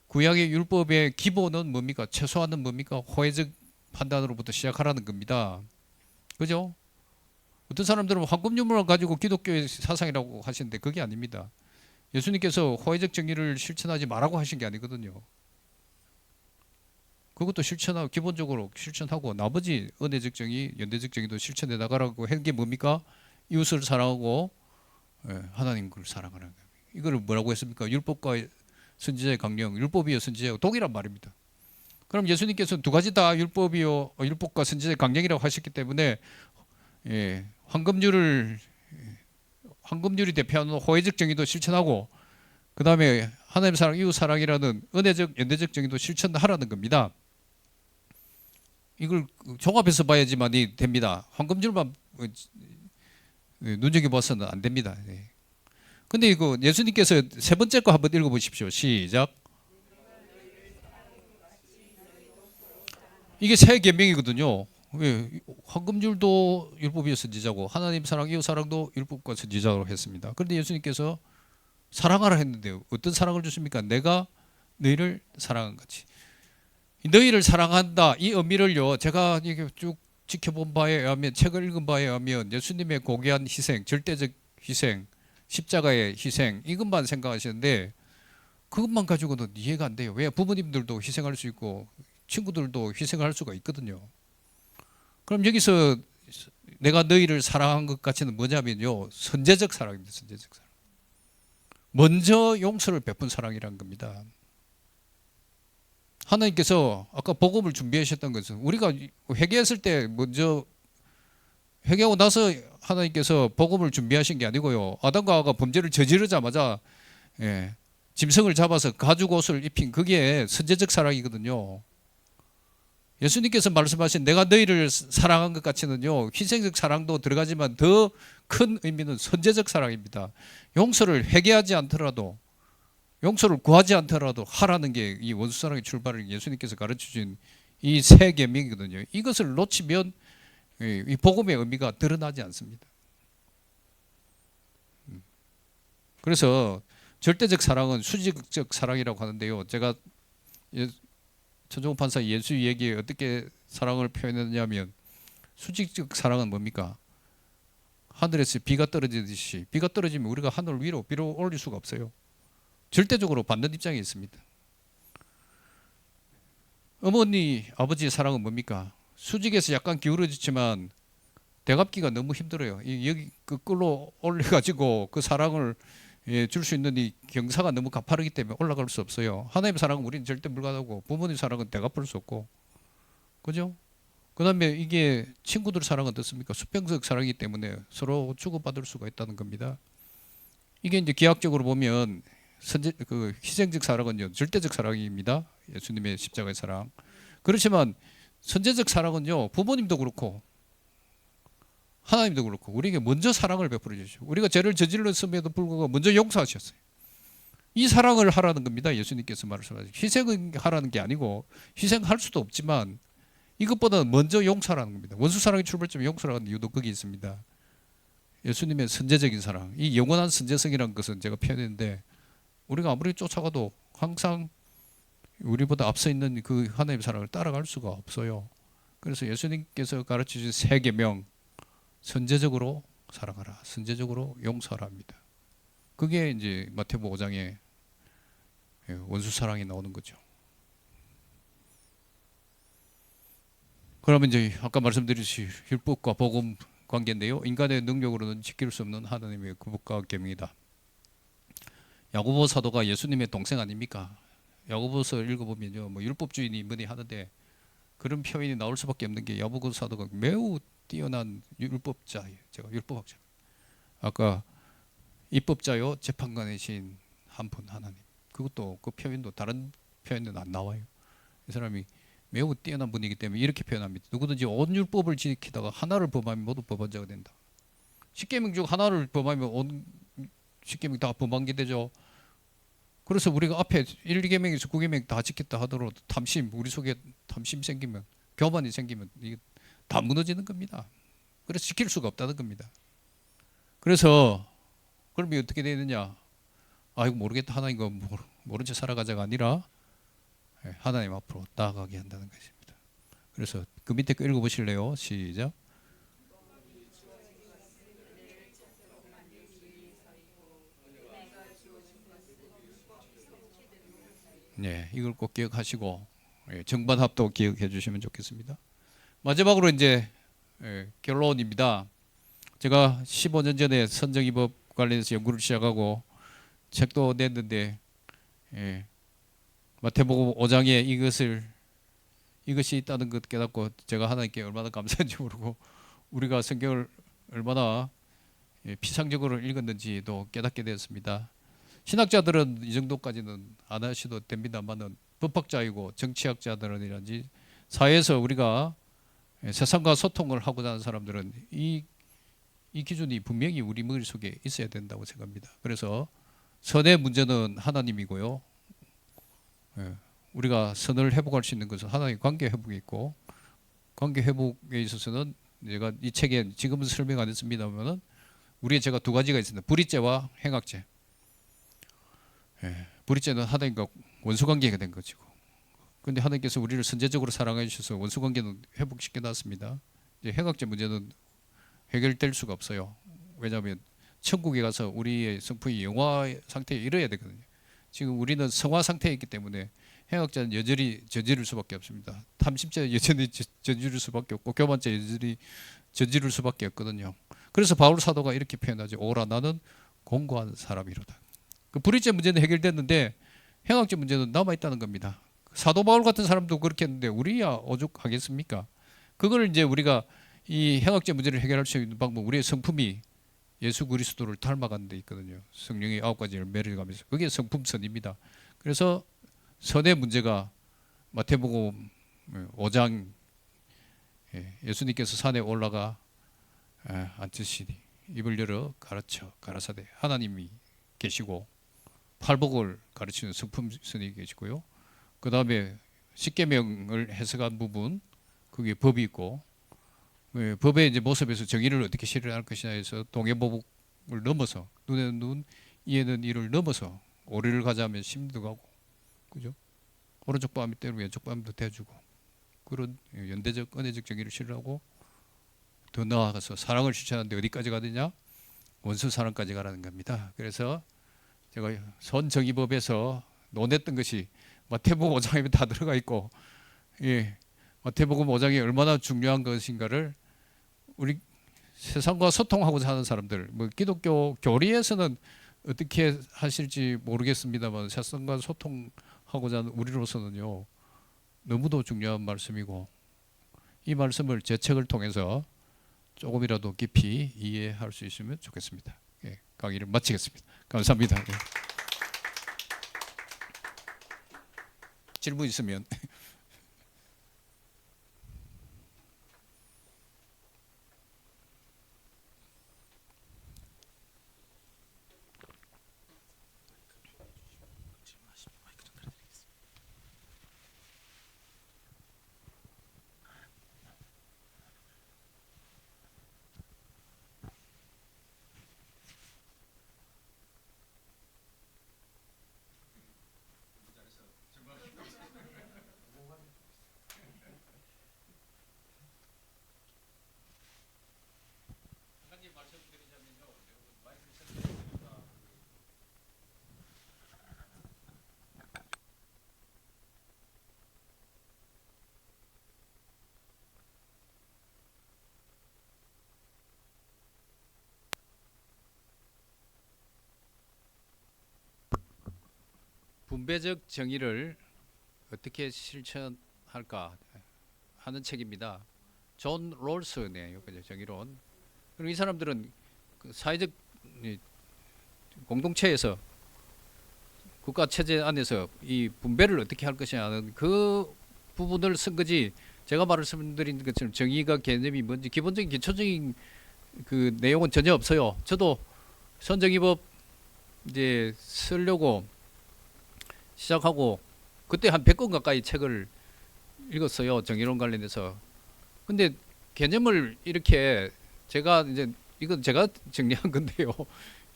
구약의 율법의 기본은 뭡니까? 최소한은 뭡니까? 호혜적 판단으로부터 시작하라는 겁니다. 그죠? 어떤 사람들은 황금률만 가지고 기독교의 사상이라고 하시는데 그게 아닙니다. 예수님께서 호혜적 정의를 실천하지 말라고 하신 게 아니거든요. 그것도 실천하고 기본적으로 실천하고 나머지 은혜적 정의, 연대적 정의도 실천해 나가라고 한 게 뭡니까? 이웃을 사랑하고 하나님을 사랑하라는 거예요. 이걸 뭐라고 했습니까? 율법과 선지자의 강령, 율법이요 선지자요 동일한 말입니다. 그럼 예수님께서는 두 가지 다 율법과 선지자의 강령이라고 하셨기 때문에 황금률이 대표하는 호혜적 정의도 실천하고 그 다음에 하나님 사랑, 이웃 사랑이라는 은혜적, 연대적 정의도 실천하라는 겁니다. 이걸 종합해서 봐야지만이 됩니다. 황금줄만 눈여겨봐서는 안 됩니다. 근데 이거 예수님께서 세 번째 거 한번 읽어보십시오. 시작. 이게 새 계명이거든요. 황금줄도 율법이요 선지자고 하나님 사랑, 이웃 사랑도 율법과 선지자로 했습니다. 그런데 예수님께서 사랑하라 했는데요. 어떤 사랑을 주십니까? 내가 너희를 사랑한 같이. 너희를 사랑한다 이 의미를요. 제가 이게 쭉 지켜본 바에 의하면 책을 읽은 바에 의하면 예수님의 고귀한 희생, 절대적 희생, 십자가의 희생 이것만 생각하시는데 그것만 가지고는 이해가 안 돼요. 왜? 부모님들도 희생할 수 있고 친구들도 희생할 수가 있거든요. 그럼 여기서 내가 너희를 사랑한 것 같이는 뭐냐면요. 선제적 사랑입니다. 선제적 사랑. 먼저 용서를 베푼 사랑이란 겁니다. 하나님께서 아까 복음을 준비하셨던 것은 우리가 회개했을 때 먼저 회개하고 나서 하나님께서 복음을 준비하신 게 아니고요. 아담과 하와가 범죄를 저지르자마자 짐승을 잡아서 가죽 옷을 입힌 그게 선제적 사랑이거든요. 예수님께서 말씀하신 내가 너희를 사랑한 것 같이는요. 희생적 사랑도 들어가지만 더 큰 의미는 선제적 사랑입니다. 용서를 회개하지 않더라도 용서를 구하지 않더라도 하라는 게 이 원수사랑의 출발을 예수님께서 가르쳐준 이 세 계명이거든요. 이것을 놓치면 이 복음의 의미가 드러나지 않습니다. 그래서 절대적 사랑은 수직적 사랑이라고 하는데요. 제가 천정호 판사 예수 얘기에 어떻게 사랑을 표현했냐면 수직적 사랑은 뭡니까? 하늘에서 비가 떨어지듯이 비가 떨어지면 우리가 하늘 위로 비로 올릴 수가 없어요. 절대적으로 받는 입장에 있습니다. 어머니, 아버지의 사랑은 뭡니까? 수직에서 약간 기울어지지만 대갚기가 너무 힘들어요. 여기 그 끌로 올려가지고 그 사랑을 줄 수 있는 이 경사가 너무 가파르기 때문에 올라갈 수 없어요. 하나님의 사랑은 우리는 절대 불가능하고 부모님 사랑은 대갚을 수 없고 그죠? 그 다음에 이게 친구들 사랑은 어떻습니까? 수평적 사랑이기 때문에 서로 주고받을 수가 있다는 겁니다. 이게 이제 기하학적으로 보면 그 희생적 사랑은요 절대적 사랑입니다. 예수님의 십자가의 사랑. 그렇지만 선제적 사랑은요 부모님도 그렇고 하나님도 그렇고 우리에게 먼저 사랑을 베풀어 주시고 우리가 죄를 저질렀음에도 불구하고 먼저 용서하셨어요. 이 사랑을 하라는 겁니다. 예수님께서 말씀하신 희생을 하라는 게 아니고 희생할 수도 없지만 이것보다는 먼저 용서하라는 겁니다. 원수 사랑의 출발점이 용서라는 이유도 거기 있습니다. 예수님의 선제적인 사랑, 이 영원한 선제성이라는 것은 제가 표현했는데 우리가 아무리 쫓아가도 항상 우리보다 앞서 있는 그 하나님의 사랑을 따라갈 수가 없어요. 그래서 예수님께서 가르치신 세 계명, 선제적으로 사랑하라, 선제적으로 용서하라 합니다. 그게 이제 마태복음 5장에 원수 사랑이 나오는 거죠. 그러면 이제 아까 말씀드렸듯이 율법과 복음 관계인데요. 인간의 능력으로는 지킬 수 없는 하나님의 구법과 계명이다. 야고보 사도가 예수님의 동생 아닙니까? 야고보서 읽어보면요, 뭐 율법주의니 뭐니 하는데 그런 표현이 나올 수밖에 없는 게 야고보 사도가 매우 뛰어난 율법자예요. 제가 율법학자. 아까 입법자요 재판관이신 한 분 하나님. 그것도 그 표현도 다른 표현은 안 나와요. 이 사람이 매우 뛰어난 분이기 때문에 이렇게 표현합니다. 누구든지 온 율법을 지키다가 하나를 범하면 모두 범한 자가 된다. 십계명 중 하나를 범하면 온 십계명 다 범한 게 되죠. 그래서 우리가 앞에 1, 2계명에서 9계명 다 지켰다 하더라도 탐심, 우리 속에 탐심 생기면, 교만이 생기면 이게 다 무너지는 겁니다. 그래서 지킬 수가 없다는 겁니다. 그래서 그러면 어떻게 되느냐? 아이고 모르겠다, 하나님 거 모른 채 살아가자가 아니라 하나님 앞으로 나아가게 한다는 것입니다. 그래서 그 밑에 거 읽어보실래요? 시작. 네, 이걸 꼭 기억하시고 정반합도 기억해 주시면 좋겠습니다. 마지막으로 이제 결론입니다. 제가 15년 전에 선정입법 관련해서 연구를 시작하고 책도 냈는데 마태복음 5장에 이것이 있다는 것 깨닫고 제가 하나님께 얼마나 감사한지 모르고 우리가 성경을 얼마나 피상적으로 읽었는지도 깨닫게 되었습니다. 신학자들은 이 정도까지는 안 하셔도 됩니다만은 법학자이고 정치학자들이라든지 사회에서 우리가 세상과 소통을 하고자 하는 사람들은 이 기준이 분명히 우리 머릿속에 있어야 된다고 생각합니다. 그래서 선의 문제는 하나님이고요. 우리가 선을 회복할 수 있는 것은 하나님 관계 회복이 있고, 관계 회복에 있어서는 제가 이 책에 지금은 설명 안 했습니다만은 우리의 제가 두 가지가 있습니다. 불의죄와 행악죄. 불의죄는 하나님과 원수 관계가 된 것이고, 그런데 하나님께서 우리를 선제적으로 사랑해 주셔서 원수 관계는 회복시켜 놨습니다. 이제 행악죄 문제는 해결될 수가 없어요. 왜냐하면 천국에 가서 우리의 성품이 영화 상태에 이르러야 되거든요. 지금 우리는 성화 상태에 있기 때문에 행악죄는 여전히 저지를 수밖에 없습니다. 탐심죄 여전히 저지를 수밖에 없고 교만죄 여전히 저지를 수밖에 없거든요. 그래서 바울 사도가 이렇게 표현하죠. 오라 나는 공고한 사람이로다. 그 불의죄 문제는 해결됐는데 행악죄 문제는 남아 있다는 겁니다. 사도 바울 같은 사람도 그렇게 했는데 우리야 오죽하겠습니까? 그걸 이제 우리가 이 행악죄 문제를 해결할 수 있는 방법, 우리의 성품이 예수 그리스도를 닮아가는 데 있거든요. 성령의 9가지 열매를 가면서 그게 성품선입니다. 그래서 선의 문제가 마태복음 5장 예수님께서 산에 올라가 앉으시니 입을 열어 가르쳐 가라사대 하나님이 계시고 팔복을 가르치는 성품선이 계시고요. 그 다음에 십계명을 해석한 부분 그게 법이 있고 법의 이제 모습에서 정의를 어떻게 실현할 것이냐 해서 동해보복을 넘어서 눈에는 눈, 이에는 이를 넘어서 오리를 가자면 심리도 가고, 그죠? 오른쪽 밤이 때로 왼쪽 밤도 대주고 그런 연대적 은혜적 정의를 실현하고 더 나아가서 사랑을 실천하는데 어디까지 가느냐? 원수 사랑까지 가라는 겁니다. 그래서 제가 선정의법에서 논했던 것이 마태복음 5장에 다 들어가 있고, 마태복음 5장이 얼마나 중요한 것인가를 우리 세상과 소통하고자 하는 사람들, 뭐 기독교 교리에서는 어떻게 하실지 모르겠습니다만 세상과 소통하고자 하는 우리로서는요 너무도 중요한 말씀이고, 이 말씀을 제 책을 통해서 조금이라도 깊이 이해할 수 있으면 좋겠습니다. 강의를 마치겠습니다. 감사합니다. 질문 있으면. 분배적 정의를 어떻게 실천할까 하는 책입니다. 존 롤스네요, 그죠? 정의론. 그리고 이 사람들은 그 사회적 공동체에서 국가 체제 안에서 이 분배를 어떻게 할 것이냐는 그 부분을 쓴 거지. 제가 말씀드린 것처럼 정의가 개념이 뭔지 기본적인 기초적인 그 내용은 전혀 없어요. 저도 선정의법 이제 쓰려고 시작하고 그때 한 100권 가까이 책을 읽었어요. 정의론 관련해서. 근데 개념을 이렇게 제가 이제 이건 제가 정리한 건데요.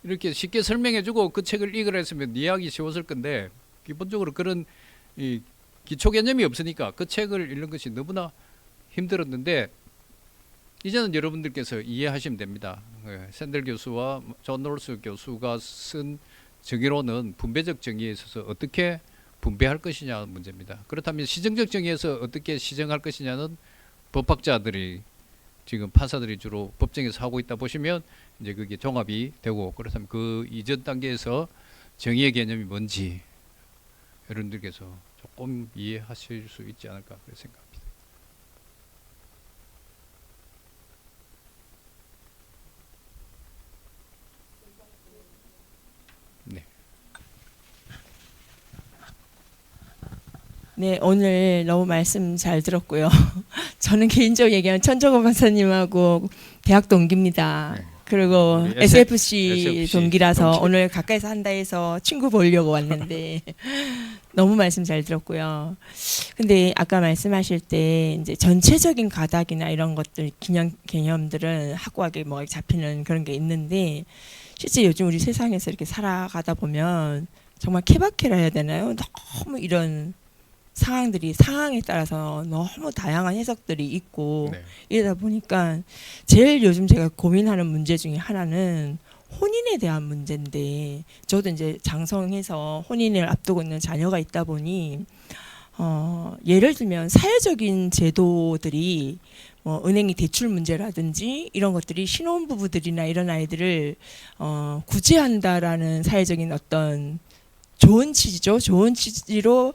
이렇게 쉽게 설명해주고 그 책을 읽으라 했으면 이해하기 쉬웠을 건데 기본적으로 그런 이 기초 개념이 없으니까 그 책을 읽는 것이 너무나 힘들었는데 이제는 여러분들께서 이해하시면 됩니다. 샌들 교수와 존 롤스 교수가 쓴 정의론은 분배적 정의에 있어서 어떻게 분배할 것이냐 문제입니다. 그렇다면 시정적 정의에서 어떻게 시정할 것이냐는 법학자들이 지금 판사들이 주로 법정에서 하고 있다 보시면 이제 그게 종합이 되고 그렇다면 그 이전 단계에서 정의의 개념이 뭔지 여러분들께서 조금 이해하실 수 있지 않을까 그렇게 생각합니다. 네. 네, 오늘 너무 말씀 잘 들었고요. 저는 개인적으로 얘기하면 천정호 박사님하고 대학 동기입니다. 네. 그리고 우리 SFC 동기라서 동기. 오늘 가까이서 한다 해서 친구 보려고 왔는데 너무 말씀 잘 들었고요. 근데 아까 말씀하실 때 이제 전체적인 가닥이나 이런 것들 개념들은 확고하게 뭐 잡히는 그런 게 있는데 실제 요즘 우리 세상에서 이렇게 살아가다 보면 정말 케바케라 해야 되나요? 너무 이런 상황에 따라서 너무 다양한 해석들이 있고 네. 이러다 보니까 제일 요즘 제가 고민하는 문제 중에 하나는 혼인에 대한 문제인데 저도 이제 장성해서 혼인을 앞두고 있는 자녀가 있다 보니 예를 들면 사회적인 제도들이 뭐 은행이 대출 문제라든지 이런 것들이 신혼부부들이나 이런 아이들을 구제한다라는 사회적인 어떤 좋은 취지죠. 좋은 취지로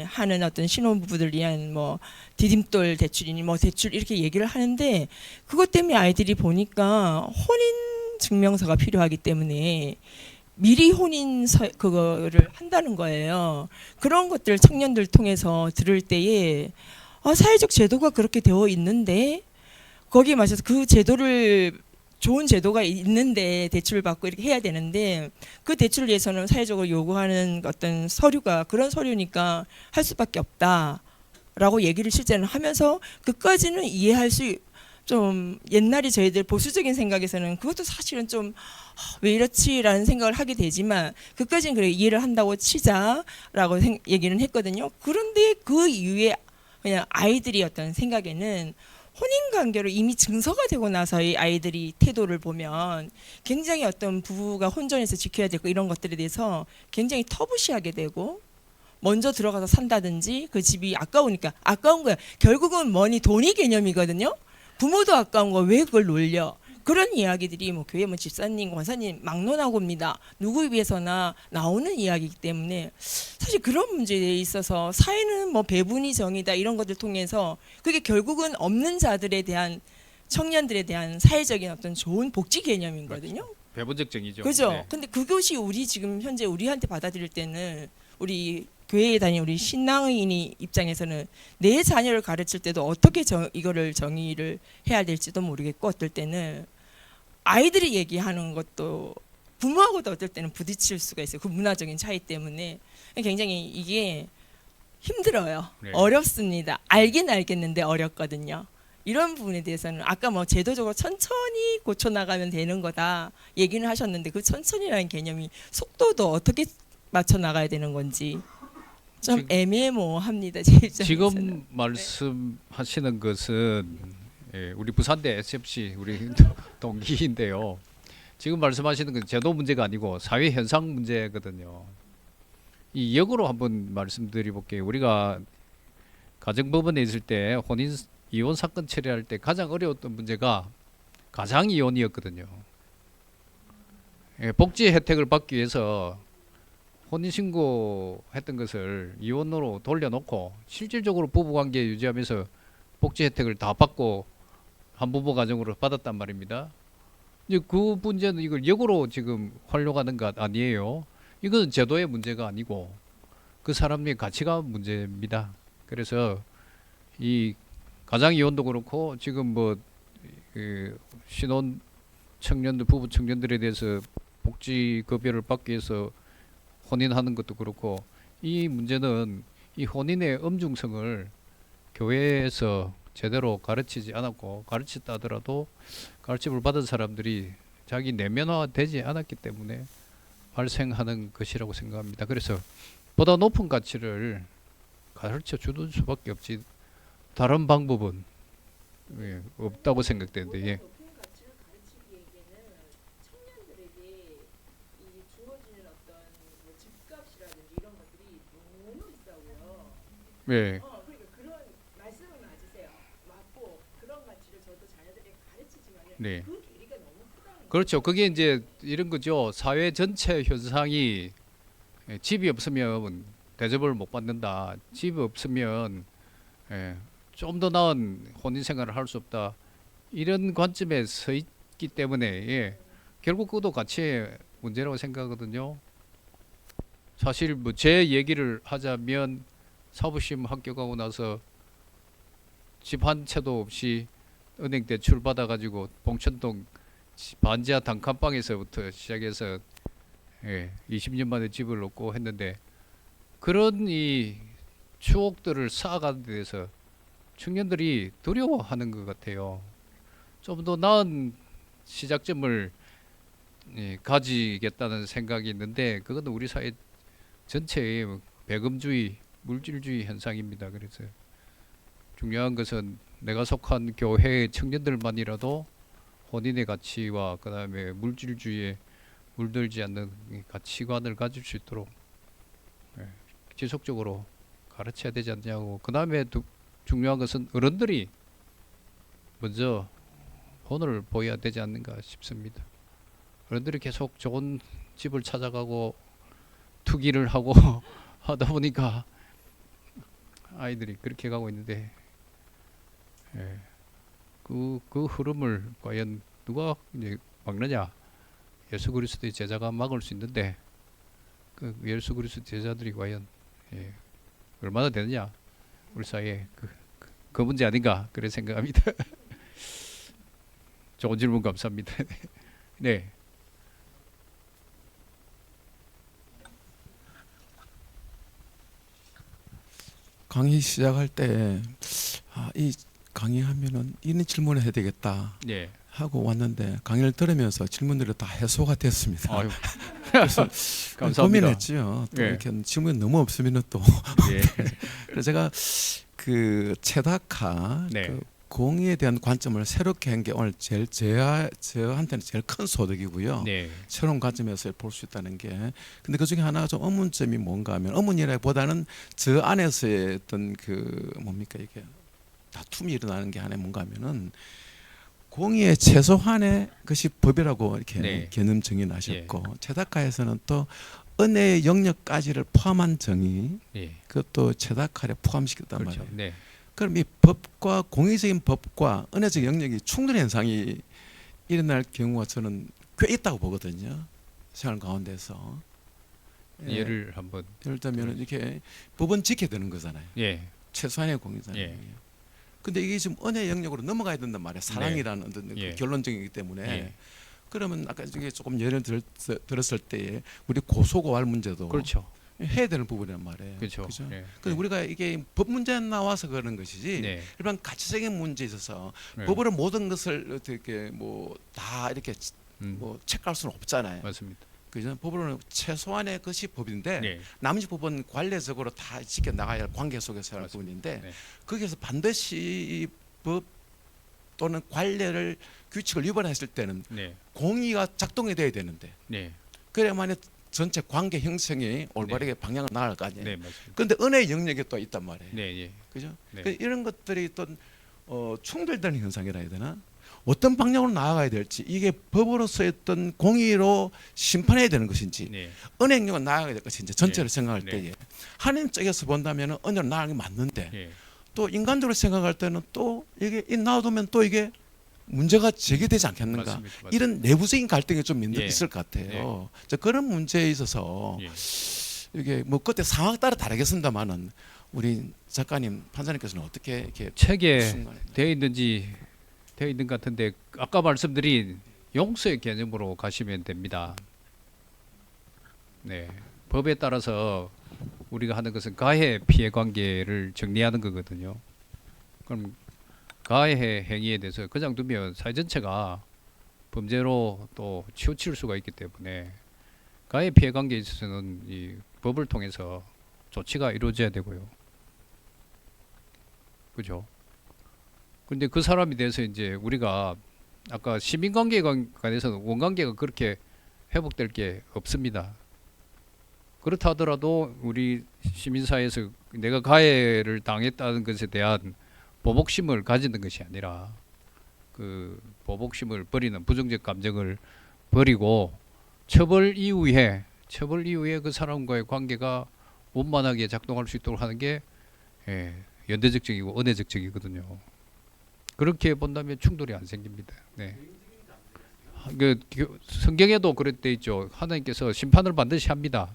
하는 어떤 신혼부부들 위한 뭐 디딤돌 대출이니 뭐 대출 이렇게 얘기를 하는데 그것 때문에 아이들이 보니까 혼인 증명서가 필요하기 때문에 미리 그거를 한다는 거예요. 그런 것들 청년들 통해서 들을 때에 사회적 제도가 그렇게 되어 있는데 거기에 맞춰서 그 제도를 좋은 제도가 있는데 대출을 받고 이렇게 해야 되는데 그 대출을 위해서는 사회적으로 요구하는 어떤 서류가 그런 서류니까 할 수밖에 없다라고 얘기를 실제는 하면서 그까지는 이해할 수 좀 옛날에 저희들 보수적인 생각에서는 그것도 사실은 좀 왜 이렇지라는 생각을 하게 되지만 그까지는 그래 이해를 한다고 치자라고 얘기는 했거든요. 그런데 그 이후에 그냥 아이들이 어떤 생각에는 혼인 관계로 이미 증서가 되고 나서의 아이들이 태도를 보면 굉장히 어떤 부부가 혼전해서 지켜야 되고 이런 것들에 대해서 굉장히 터부시하게 되고 먼저 들어가서 산다든지 그 집이 아까우니까 아까운 거야. 결국은 뭐니 돈이 개념이거든요. 부모도 아까운 거 왜 그걸 놀려? 그런 이야기들이 뭐 교회 뭐 집사님, 권사님 막론하고입니다. 누구에 비해서나 나오는 이야기이기 때문에 사실 그런 문제에 있어서 사회는 뭐 배분이 정이다 이런 것들 통해서 그게 결국은 없는 자들에 대한 청년들에 대한 사회적인 어떤 좋은 복지 개념이거든요. 배분적 정의죠. 그죠? 네. 근데 그것이 우리 지금 현재 우리한테 받아들일 때는 우리 교회에 다니는 우리 신앙인이 입장에서는 내 자녀를 가르칠 때도 어떻게 이거를 정의를 해야 될지도 모르겠고 어떨 때는 아이들이 얘기하는 것도 부모하고도 어떨 때는 부딪힐 수가 있어요. 그 문화적인 차이 때문에 굉장히 이게 힘들어요. 네. 어렵습니다. 알긴 알겠는데 어렵거든요. 이런 부분에 대해서는 아까 뭐 제도적으로 천천히 고쳐나가면 되는 거다 얘기는 하셨는데 그 천천히라는 개념이 속도도 어떻게 맞춰 나가야 되는 건지 좀 애매모호합니다. 제 입장에서는. 지금 말씀하시는 것은 우리 부산대 SFC 우리 동기인데요. 지금 말씀하시는 건 제도 문제가 아니고 사회 현상 문제거든요. 이 역으로 한번 말씀드려 볼게요. 우리가 가정법원에 있을 때 혼인 이혼 사건 처리할 때 가장 어려웠던 문제가 가장 이혼이었거든요. 복지 혜택을 받기 위해서 혼인신고 했던 것을 이혼으로 돌려놓고 실질적으로 부부관계 유지하면서 복지 혜택을 다 받고 한부모 가정으로 받았단 말입니다. 이제 그 문제는 이걸 역으로 지금 활용하는 것 아니에요. 이건 제도의 문제가 아니고 그 사람의 가치가 문제입니다. 그래서 이 가장 이혼도 그렇고 지금 그 신혼 청년들 부부 청년들에 대해서 복지 급여를 받기 위해서 혼인하는 것도 그렇고 이 문제는 이 혼인의 엄중성을 교회에서 제대로 가르치지 않았고 가르쳤다 하더라도 가르침을 받은 사람들이 자기 내면화되지 않았기 때문에 발생하는 것이라고 생각합니다. 그래서 보다 높은 가치를 가르쳐 주는 수밖에 없지 다른 방법은 없다고 생각되는데 예. 높은 가치를 가르치기에는 청년들에게 이 주어지는 어떤 뭐 집값이라든지 이런 것들이 너무 비싸고요. 예. 그러니까 그런 말씀을 맞으세요. 맞고 그런 가치를 저도 자녀들에게 가르치지만 네. 그 괴리가 너무 크다는 그렇죠. 그게 이제 이런 거죠. 사회 전체 현상이 집이 없으면 대접을 못 받는다. 집이 없으면 좀 더 나은 혼인 생활을 할 수 없다. 이런 관점에 서 있기 때문에 결국 그것도 가치의 문제라고 생각하거든요. 사실 뭐 제 얘기를 하자면 사부심 합격하고 나서 집 한 채도 없이 은행 대출 받아가지고 봉천동 반지하 단칸방에서부터 시작해서 20년 만에 집을 얻고 했는데 그런 이 추억들을 쌓아가는 데 대해서 청년들이 두려워하는 것 같아요. 좀 더 나은 시작점을 가지겠다는 생각이 있는데 그건 우리 사회 전체의 배금주의, 물질주의 현상입니다. 그래서 중요한 것은 내가 속한 교회의 청년들만이라도 혼인의 가치와 그 다음에 물질주의에 물들지 않는 이 가치관을 가질 수 있도록 지속적으로 가르쳐야 되지 않냐고. 그 다음에 중요한 것은 어른들이 먼저 본을 보여야 되지 않는가 싶습니다. 어른들이 계속 좋은 집을 찾아가고 투기를 하고 하다 보니까 아이들이 그렇게 가고 있는데 그 흐름을 과연 누가 이제 막느냐? 예수 그리스도의 제자가 막을 수 있는데 그 예수 그리스도 제자들이 과연 얼마나 되느냐? 우리 사회에 그 문제 아닌가 그런 생각합니다. 좋은 질문 감사합니다. 네. 강의 시작할 때 이 강의하면은 이런 질문을 해야 되겠다 네. 하고 왔는데 강의를 들으면서 질문들이 다 해소가 됐습니다. 아유. 그래서 감사합니다. 고민했지요. 또 예. 이렇게 질문이 너무 없으면은 또 예. 그래서 제가 그 체다카 네. 그 공의에 대한 관점을 새롭게 한 게 오늘 제일 저한테는 제일 큰 소득이고요. 네. 새로운 관점에서 볼 수 있다는 게. 근데 그 중에 하나가 좀 의문점이 뭔가 하면 의문이라기보다는 저 안에서의 어떤 그 뭡니까 이게 다툼이 일어나는 게 하나 뭔가 하면은 공의의 최소한의 것이 법이라고 이렇게 네. 개념 정의하셨고 체다카에서는 또 은혜의 영역까지를 포함한 정의 예. 그것도 체다카에 포함시켰단 그렇죠. 말이에요. 네. 그럼 이 법과 공의적인 법과 은혜적 영역이 충돌 현상이 일어날 경우가 저는 꽤 있다고 보거든요. 생활 가운데서. 예를 한번. 예를 들면 이렇게 법은 지켜야 되는 거잖아요. 예. 최소한의 공의잖아요. 예. 근데 이게 지금 은혜 영역으로 넘어가야 된단 말이에요. 사랑이라는 어떤 예. 그 결론적이기 때문에. 예. 그러면 아까 이게 조금 예를 들었을 때 우리 고소고할 문제도 그렇죠. 해야 되는 부분이란 말이에요. 그렇죠. 그죠? 예. 근데 우리가 이게 법 문제 나와서 그런 것이지 네. 일반 가치적인 문제에 있어서 네. 법으로 모든 것을 어떻게 뭐 다 이렇게 뭐 체크할 수는 없잖아요. 맞습니다. 그죠? 법으로는 최소한의 것이 법인데 네. 나머지 법은 관례적으로 다 지켜 나가야 할 관계 속에서 할 맞습니다. 부분인데 네. 거기에서 반드시 이 법 또는 관례를 규칙을 위반했을 때는 네. 공의가 작동이 돼야 되는데 네. 그래야만 전체 관계 형성이 올바르게 방향을 나갈 거 아니에요. 네, 맞습니다. 그런데 은혜의 영역이 또 있단 말이에요. 네, 예. 그죠? 네. 이런 것들이 또 충돌되는 현상이라 해야 되나? 어떤 방향으로 나아가야 될지 이게 법으로서의 어떤 공의로 심판해야 되는 것인지 네. 은행력은 나아가야 될 것인지 전체를 네. 생각할 네. 때에 하나님 쪽에서 본다면 은혜로 나아가는 게 맞는데 예. 또 인간적으로 생각할 때는 또 이게 놔두면 또 이게 문제가 제기되지 않겠는가 맞습니다. 맞습니다. 이런 내부적인 갈등이 좀 예. 있을 것 같아요. 그런 문제에 있어서 예. 이게 뭐 그때 상황 따라 다르겠습니다만은 우리 작가님 판사님께서는 어떻게 이렇게 책에 순간에 되어 있는지 되어 있는 것 같은데 아까 말씀드린 용서의 개념으로 가시면 됩니다. 네. 법에 따라서 우리가 하는 것은 가해 피해 관계를 정리하는 거거든요. 그럼 가해 행위에 대해서 그냥 두면 사회 전체가 범죄로 또 치우칠 수가 있기 때문에 가해 피해 관계에 있어서는 이 법을 통해서 조치가 이루어져야 되고요. 그죠? 근데 그 사람에 대해서 이제 우리가 아까 시민관계에 관해서는 원관계가 그렇게 회복될 게 없습니다. 그렇다 하더라도 우리 시민사회에서 내가 가해를 당했다는 것에 대한 보복심을 가지는 것이 아니라 그 보복심을 버리는 부정적 감정을 버리고 처벌 이후에 그 사람과의 관계가 원만하게 작동할 수 있도록 하는 게 연대적적이고 은혜적적이거든요. 그렇게 본다면 충돌이 안 생깁니다. 네. 성경에도 그랬대 있죠. 하나님께서 심판을 반드시 합니다.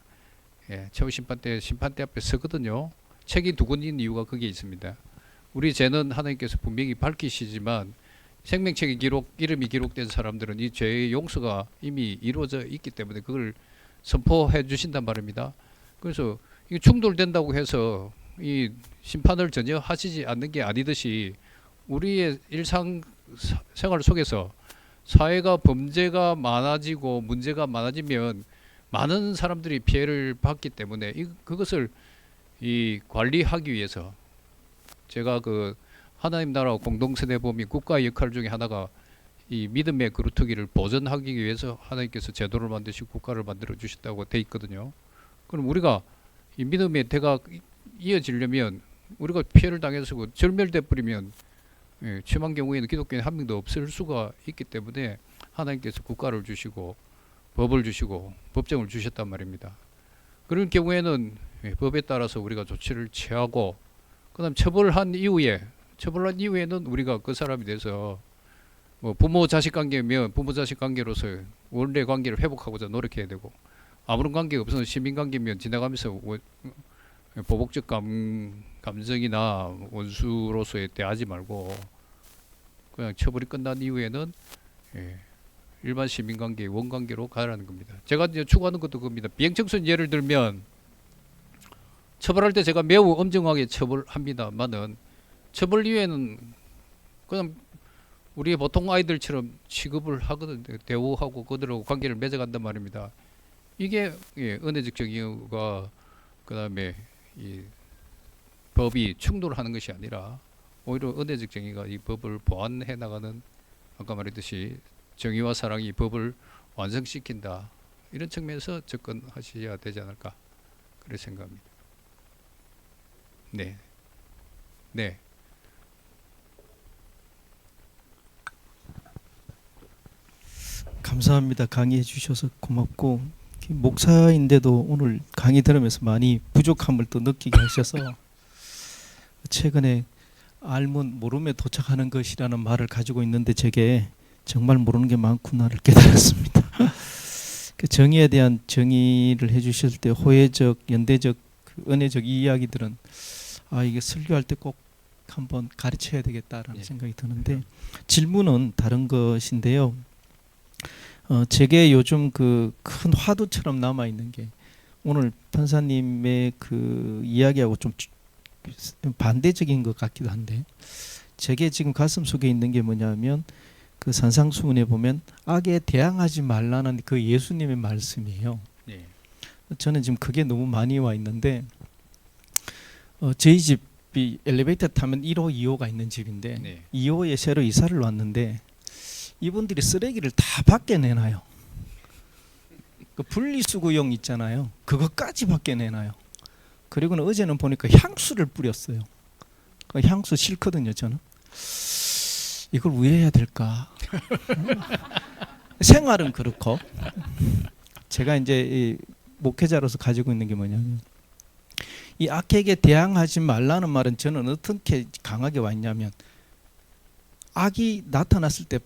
최후 심판 때 심판대 앞에 서거든요. 책이 두 권인 이유가 거기에 있습니다. 우리 죄는 하나님께서 분명히 밝히시지만 생명책의 이름이 기록된 사람들은 이 죄의 용서가 이미 이루어져 있기 때문에 그걸 선포해 주신단 말입니다. 그래서 이게 충돌된다고 해서 이 심판을 전혀 하시지 않는 게 아니듯이 우리의 일상 생활 속에서 사회가 범죄가 많아지고 문제가 많아지면 많은 사람들이 피해를 받기 때문에 그것을 관리하기 위해서 제가 그 하나님 나라 공동세대 범위 국가의 역할 중에 하나가 이 믿음의 그루터기를 보존하기 위해서 하나님께서 제도를 만드시고 국가를 만들어 주셨다고 돼 있거든요. 그럼 우리가 이 믿음의 대가 이어지려면 우리가 피해를 당해서 절멸돼 버리면 심한 경우에는 기독교인 한 명도 없을 수가 있기 때문에 하나님께서 국가를 주시고 법을 주시고 법정을 주셨단 말입니다. 그런 경우에는 법에 따라서 우리가 조치를 취하고 그다음 처벌한 이후에는 우리가 그 사람에 대해서 뭐 부모 자식 관계면 부모 자식 관계로서 원래 관계를 회복하고자 노력해야 되고 아무런 관계가 없어서 시민 관계면 지나가면서 보복적 감정이나 원수로서의 대하지 말고 그냥 처벌이 끝난 이후에는 일반 시민 관계 원관계로 가라는 겁니다. 제가 이제 추구하는 것도 그겁니다. 비행청소년 예를 들면 처벌할 때 제가 매우 엄정하게 처벌합니다만은 처벌 이후에는 그냥 우리 보통 아이들처럼 취급을 하거든요. 대우하고 그들하고 관계를 맺어간단 말입니다. 이게 은혜적 정의가 그다음에 이 법이 충돌하는 것이 아니라 오히려 은혜적 정의가 이 법을 보완해 나가는 아까 말했듯이 정의와 사랑이 법을 완성시킨다. 이런 측면에서 접근하셔야 되지 않을까 그렇게 생각합니다. 네. 네. 감사합니다. 강의해 주셔서 고맙고 목사인데도 오늘 강의 들으면서 많이 부족함을 또 느끼게 하셔서 최근에 알면 모름에 도착하는 것이라는 말을 가지고 있는데 제게 정말 모르는 게 많구나를 깨달았습니다. 그 정의에 대한 정의를 해주실 때 호혜적, 연대적, 은혜적 이 이야기들은 이게 설교할 때 꼭 한번 가르쳐야 되겠다라는 생각이 드는데 질문은 다른 것인데요. 제게 요즘 그 큰 화두처럼 남아 있는 게 오늘 판사님의 그 이야기하고 좀 반대적인 것 같기도 한데 제게 지금 가슴 속에 있는 게 뭐냐면 그 산상수훈에 보면 악에 대항하지 말라는 그 예수님의 말씀이에요. 네. 저는 지금 그게 너무 많이 와 있는데 저희 집이 엘리베이터 타면 1호, 2호가 있는 집인데 네. 2호에 새로 이사를 왔는데 이분들이 쓰레기를 다 밖에 내놔요. 그 분리수거용 있잖아요. 그것까지 밖에 내놔요. 그리고는 어제는 보니까 향수를 뿌렸어요. 그 향수 싫거든요, 저는. 이걸 왜 해야 될까? 생활은 그렇고 제가 이제 이 목회자로서 가지고 있는 게 뭐냐면 이 악에게 대항하지 말라는 말은 저는 어떻게 강하게 왔냐면 악이 나타났을 때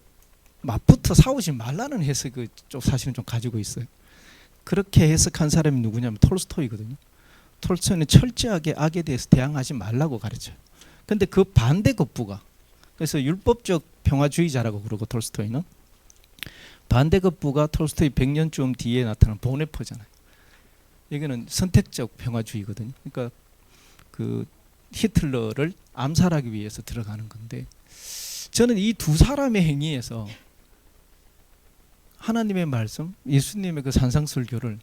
맞붙어 싸우지 말라는 해석을 좀 사실은 좀 가지고 있어요. 그렇게 해석한 사람이 누구냐면 톨스토이거든요. 톨스토이는 철저하게 악에 대해서 대항하지 말라고 가르쳐요. 근데 그 반대급부가 그래서 율법적 평화주의자라고 그러고 톨스토이는 반대급부가 톨스토이 100년쯤 뒤에 나타난 보네퍼잖아요. 이거는 선택적 평화주의거든요. 그러니까 그 히틀러를 암살하기 위해서 들어가는 건데 저는 이 두 사람의 행위에서 하나님의 말씀, 예수님의 그 산상설교를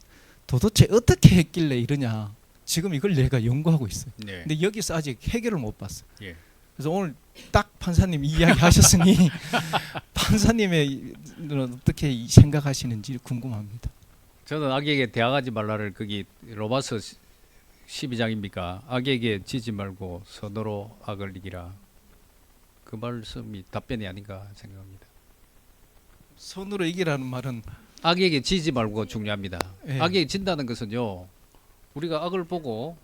도대체 어떻게 했길래 이러냐. 지금 이걸 내가 연구하고 있어요. 네. 근데 여기서 아직 해결을 못 봤어요. 예. 그래서 오늘 딱 판사님 이야기 하셨으니 판사님의 어떻게 생각하시는지 궁금합니다. 저는 악에게 대항하지 말라를 거기 로마서 12장입니까? 악에게 지지 말고 선으로 악을 이기라. 그 말씀이 답변이 아닌가 생각합니다. 손으로 이기라는 말은 악에게 지지 말고 중요합니다. 예. 악에게 진다는 것은요. 우리가 악을 보고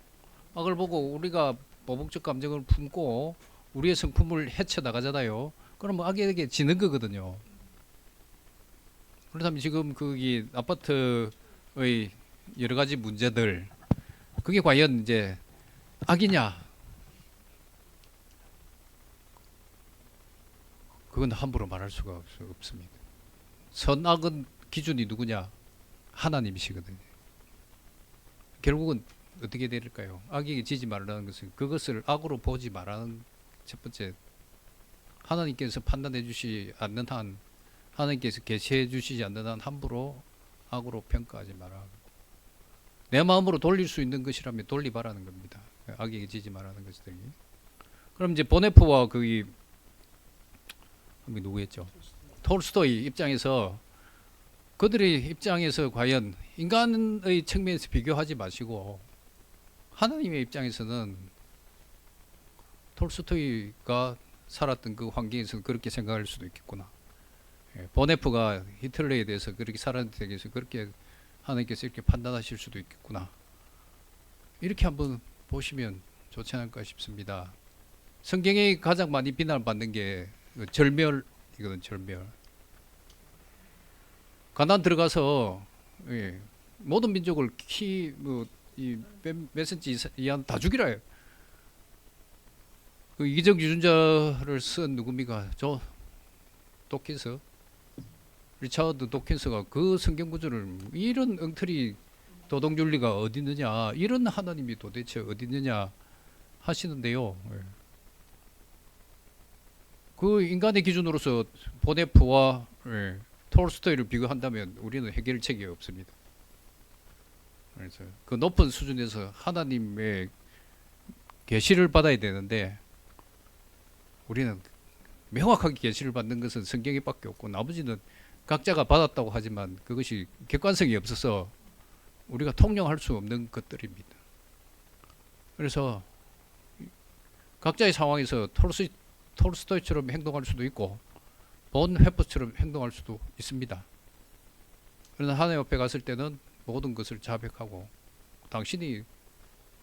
우리가 모범적 감정을 품고 우리의 성품을 헤쳐 나가잖아요. 그러면 악에게 지는 거거든요. 그렇다면 지금 거기 아파트의 여러 가지 문제들 그게 과연 이제 악이냐? 그건 함부로 말할 수가 없습니다. 선악은 기준이 누구냐? 하나님이시거든요. 결국은 어떻게 될까요? 악에게 지지 말라는 것은 그것을 악으로 보지 말라는 첫 번째 하나님께서 판단해 주시 않는 한 하나님께서 계시해 주시지 않는 한 함부로 악으로 평가하지 마라. 내 마음으로 돌릴 수 있는 것이라면 돌리바라는 겁니다. 악에게 지지 말라는 것들이. 그럼 이제 보네프와 그 누구였죠? 톨스토이 입장에서 그들의 입장에서 과연 인간의 측면에서 비교하지 마시고 하나님의 입장에서는 톨스토이가 살았던 그 환경에서는 그렇게 생각할 수도 있겠구나. 보네프가 히틀러에 대해서 그렇게 살았는데 대해서 그렇게 하나님께서 이렇게 판단하실 수도 있겠구나. 이렇게 한번 보시면 좋지 않을까 싶습니다. 성경에 가장 많이 비난받는 게 절멸이거든. 절멸. 가나안 들어가서 모든 민족을 몇 센치 이하 다 죽이라 해요. 그 이기적 유전자를 쓴 누굽니까? 저 도킨스, 리차드 도킨스가 그 성경 구절을 이런 엉터리 도덕윤리가 어디 있느냐, 이런 하나님이 도대체 어디 있느냐 하시는데요. 그 인간의 기준으로서 보네프와 톨스토이를 비교한다면 우리는 해결책이 없습니다. 그래서 그 높은 수준에서 하나님의 계시를 받아야 되는데 우리는 명확하게 계시를 받는 것은 성경에밖에 없고 나머지는 각자가 받았다고 하지만 그것이 객관성이 없어서 우리가 통용할 수 없는 것들입니다. 그래서 각자의 상황에서 톨스토이처럼 행동할 수도 있고 본헤퍼처럼 행동할 수도 있습니다. 그러나 하나님 앞에 갔을 때는 모든 것을 자백하고 당신이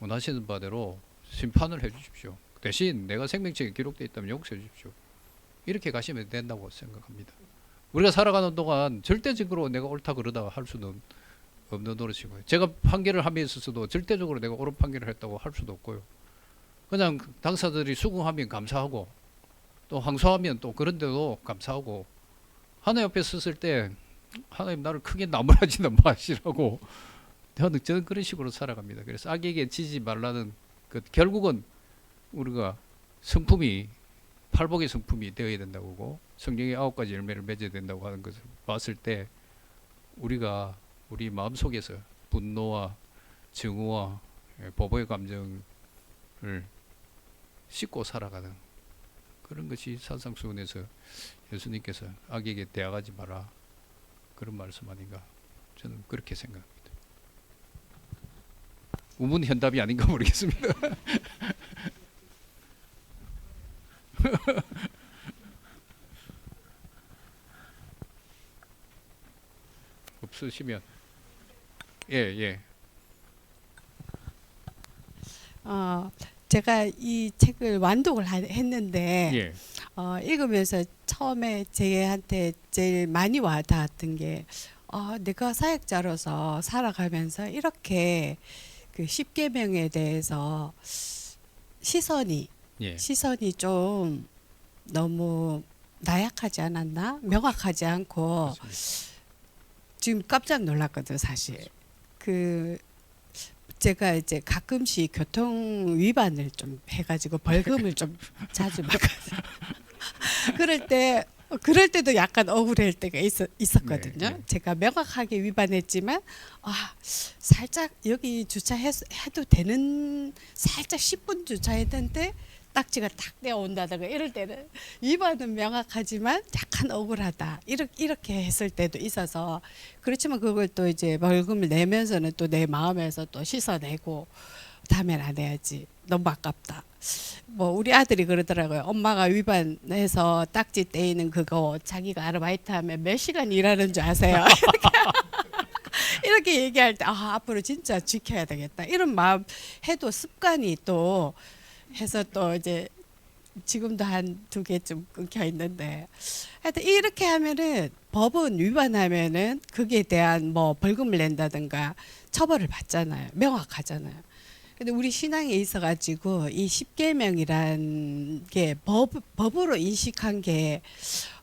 원하시는 바대로 심판을 해주십시오. 대신 내가 생명책에 기록되어 있다면 용서해 주십시오. 이렇게 가시면 된다고 생각합니다. 우리가 살아가는 동안 절대적으로 내가 옳다 그러다 할 수는 없는 노릇이고요. 제가 판결을 함에 있어서도 절대적으로 내가 옳은 판결을 했다고 할 수도 없고요. 그냥 당사자들이 수긍하면 감사하고 또 항소하면 또 그런데도 감사하고 하나님 옆에 섰을 때 하나님 나를 크게 나무라지는 마시라고 저는 그런 식으로 살아갑니다. 그래서 악에게 지지 말라는 그 결국은 우리가 성품이 팔복의 성품이 되어야 된다고 하고 성경의 9가지 열매를 맺어야 된다고 하는 것을 봤을 때 우리가 우리 마음속에서 분노와 증오와 보복의 감정을 씻고 살아가는 그런 것이 산상수훈에서 예수님께서 악에게 대항하지 마라 그런 말씀 아닌가 저는 그렇게 생각합니다. 우문현답이 아닌가 모르겠습니다. 없으시면 예. 제가 이 책을 완독을 했는데 예. 읽으면서 처음에 제한테 제일 많이 와닿았던 게 내가 사역자로서 살아가면서 이렇게 그 십계명에 대해서 시선이 예. 좀 너무 나약하지 않았나? 명확하지 않고 지금 깜짝 놀랐거든 사실. 그 제가 이제 가끔씩 교통 위반을 좀 해가지고 벌금을 좀 자주 받거든요. 그럴 때도 약간 억울할 때가 있었거든요. 네. 제가 명확하게 위반했지만 살짝 여기 주차해도 되는 살짝 10분 주차했는데 딱지가 탁 떼어온다든가 이럴 때는 위반은 명확하지만 약간 억울하다 이렇게 했을 때도 있어서 그렇지만 그걸 또 이제 벌금을 내면서는 또 내 마음에서 또 씻어내고 다음엔 안 해야지 너무 아깝다. 뭐 우리 아들이 그러더라고요. 엄마가 위반해서 딱지 떼이는 그거 자기가 아르바이트 하면 몇 시간 일하는 줄 아세요? 이렇게 얘기할 때 앞으로 진짜 지켜야 되겠다 이런 마음 해도 습관이 또 해서 또 이제 지금도 한 2개쯤 끊겨 있는데 하여튼 이렇게 하면은 법은 위반하면은 그게 대한 뭐 벌금을 낸다든가 처벌을 받잖아요. 명확하잖아요. 근데 우리 신앙에 있어 가지고 이 십계명이란 게 법으로 인식한 게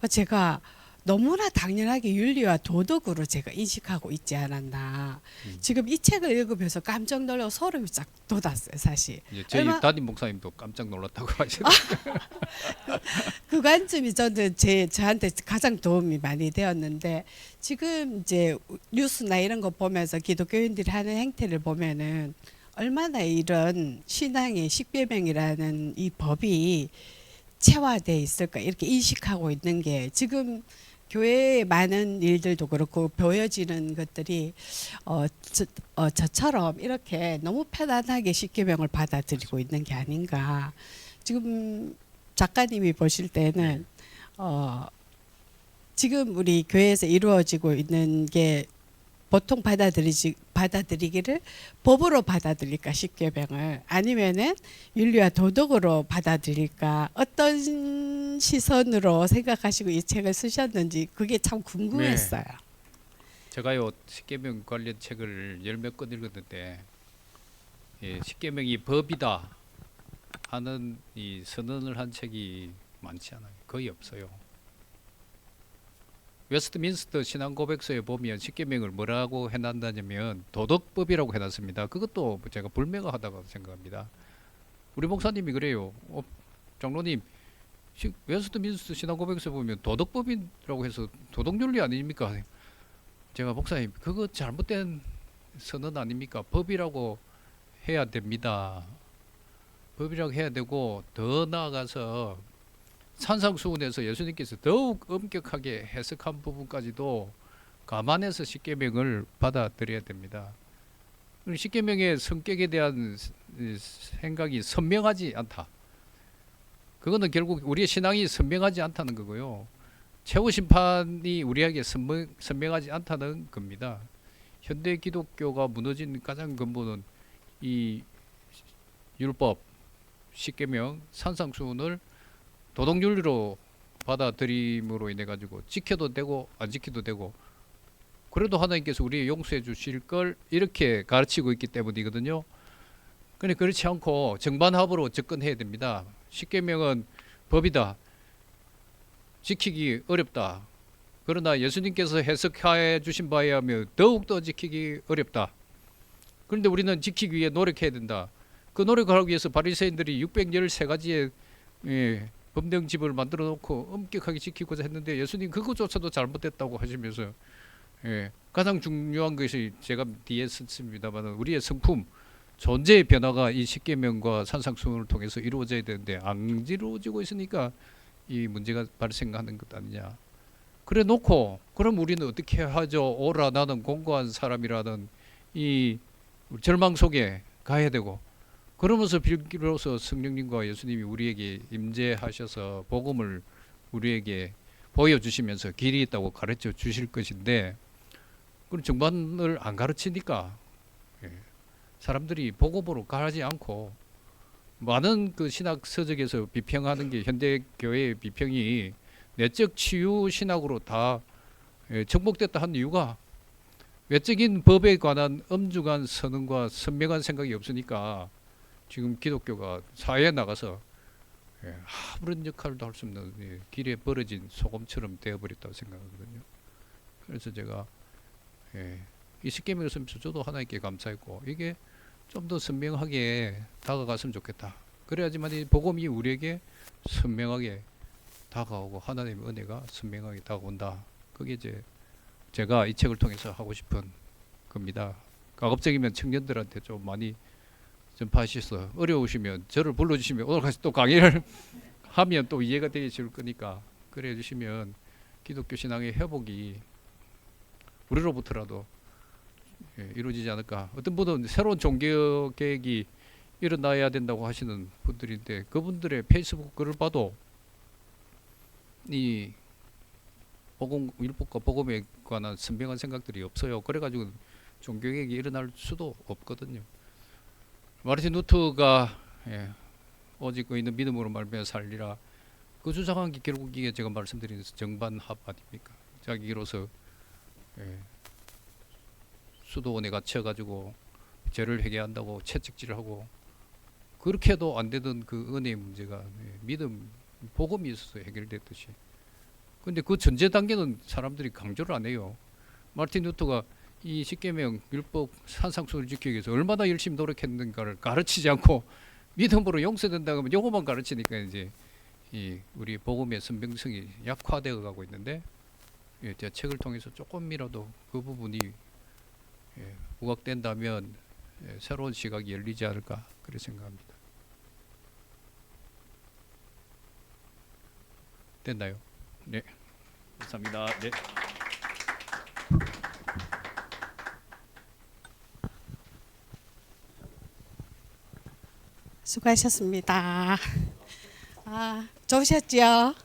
제가 너무나 당연하게 윤리와 도덕으로 제가 인식하고 있지 않았나. 지금 이 책을 읽으면서 깜짝 놀라고 소름이 쫙 돋았어요, 사실. 예, 저희 담임 목사님도 깜짝 놀랐다고 하시더라고요. 그 관점이 저한테 가장 도움이 많이 되었는데 지금 이제 뉴스나 이런 거 보면서 기독교인들이 하는 행태를 보면은 얼마나 이런 신앙의 십계명이라는 이 법이 체화돼 있을까 이렇게 인식하고 있는 게 지금 교회의 많은 일들도 그렇고 보여지는 것들이 저처럼 이렇게 너무 편안하게 십계명을 받아들이고 있는 게 아닌가. 지금 작가님이 보실 때는 지금 우리 교회에서 이루어지고 있는 게 보통 받아들이기를 법으로 받아들일까 십계명을 아니면은 윤리와 도덕으로 받아들일까 어떤 시선으로 생각하시고 이 책을 쓰셨는지 그게 참 궁금했어요. 제가요 십계명 관련 책을 10몇 권 읽었는데 십계명이 법이다 하는 이 선언을 한 책이 많지 않아요. 거의 없어요. 웨스트민스터 신앙고백서에 보면 십계명을 뭐라고 해놨냐면 도덕법이라고 해놨습니다. 그것도 제가 불명하다고 생각합니다. 우리 목사님이 그래요. 장로님 웨스트민스터 신앙고백서 보면 도덕법이라고 해서 도덕윤리 아닙니까? 제가 목사님 그거 잘못된 선언 아닙니까? 법이라고 해야 됩니다. 법이라고 해야 되고 더 나아가서 산상수훈에서 예수님께서 더욱 엄격하게 해석한 부분까지도 감안해서 십계명을 받아들여야 됩니다. 십계명의 성격에 대한 생각이 선명하지 않다. 그거는 결국 우리의 신앙이 선명하지 않다는 거고요. 최후 심판이 우리에게 선명하지 않다는 겁니다. 현대 기독교가 무너진 가장 근본은 이 율법, 십계명, 산상수훈을 도덕윤리로 받아들임으로 인해 가지고 지켜도 되고 안 지켜도 되고 그래도 하나님께서 우리의 용서해 주실 걸 이렇게 가르치고 있기 때문이거든요. 그런데 그렇지 않고 정반합으로 접근해야 됩니다. 십계명은 법이다. 지키기 어렵다. 그러나 예수님께서 해석해 주신 바에 하면 더욱더 지키기 어렵다. 그런데 우리는 지키기 위해 노력해야 된다. 그 노력을 하기 위해서 바리새인들이 613가지의 법령집을 만들어 놓고 엄격하게 지키고자 했는데 예수님 그것조차도 잘못됐다고 하시면서 가장 중요한 것이 제가 뒤에 썼습니다만 우리의 성품, 존재의 변화가 이 십계명과 산상수훈을 통해서 이루어져야 되는데 안 이루어지고 있으니까 이 문제가 발생하는 것 아니냐. 그래 놓고 그럼 우리는 어떻게 하죠? 오라 나는 공고한 사람이라는 이 절망 속에 가야 되고 그러면서 비로소 성령님과 예수님이 우리에게 임재하셔서 복음을 우리에게 보여주시면서 길이 있다고 가르쳐 주실 것인데 그럼 정반을 안 가르치니까 예, 사람들이 복음으로 가지 않고 많은 그 신학 서적에서 비평하는 게 현대 교회의 비평이 내적 치유 신학으로 다 정복됐다 한 이유가 외적인 법에 관한 엄중한 선언과 선명한 생각이 없으니까 지금 기독교가 사회에 나가서 아무런 역할도 할 수 없는 길에 벌어진 소금처럼 되어버렸다고 생각하거든요. 그래서 제가 이 십계명을 쓰면서 저도 하나님께 감사했고 이게 좀 더 선명하게 다가갔으면 좋겠다. 그래야지만 이 복음이 우리에게 선명하게 다가오고 하나님의 은혜가 선명하게 다가온다. 그게 이제 제가 이 책을 통해서 하고 싶은 겁니다. 가급적이면 청년들한테 좀 많이 전파하셔서 어려우시면 저를 불러주시면 오늘 같이 또 강의를 하면 또 이해가 되게 쉬울 거니까 그래 주시면 기독교 신앙의 회복이 우리로부터라도 이루어지지 않을까. 어떤 분은 새로운 종교 계획이 일어나야 된다고 하시는 분들인데 그분들의 페이스북 글을 봐도 이 복음 율법과 복음에 관한 선명한 생각들이 없어요. 그래가지고 종교 계획이 일어날 수도 없거든요. 마르틴 루터가 오직 의인은 믿음으로 말미암아 살리라 그 주장한 게 결국 이게 제가 말씀드린 정반합 아닙니까? 자기로서 수도원에 갇혀가지고 죄를 회개한다고 채찍질을 하고 그렇게 해도 안 되던 그 은혜의 문제가 믿음 복음이 있어서 해결됐듯이. 근데 그 전제 단계는 사람들이 강조를 안 해요. 마르틴 루터가 이 십계명 율법 산상수를 지키기 위해서 얼마나 열심히 노력했는가를 가르치지 않고 믿음으로 용서된다고 하면 요거만 가르치니까 이제 이 우리 복음의 선명성이 약화되어 가고 있는데 제 책을 통해서 조금이라도 그 부분이 부각된다면 새로운 시각이 열리지 않을까 그렇게 생각합니다. 됐나요? 네, 감사합니다. 네. 수고하셨습니다. 좋으셨죠?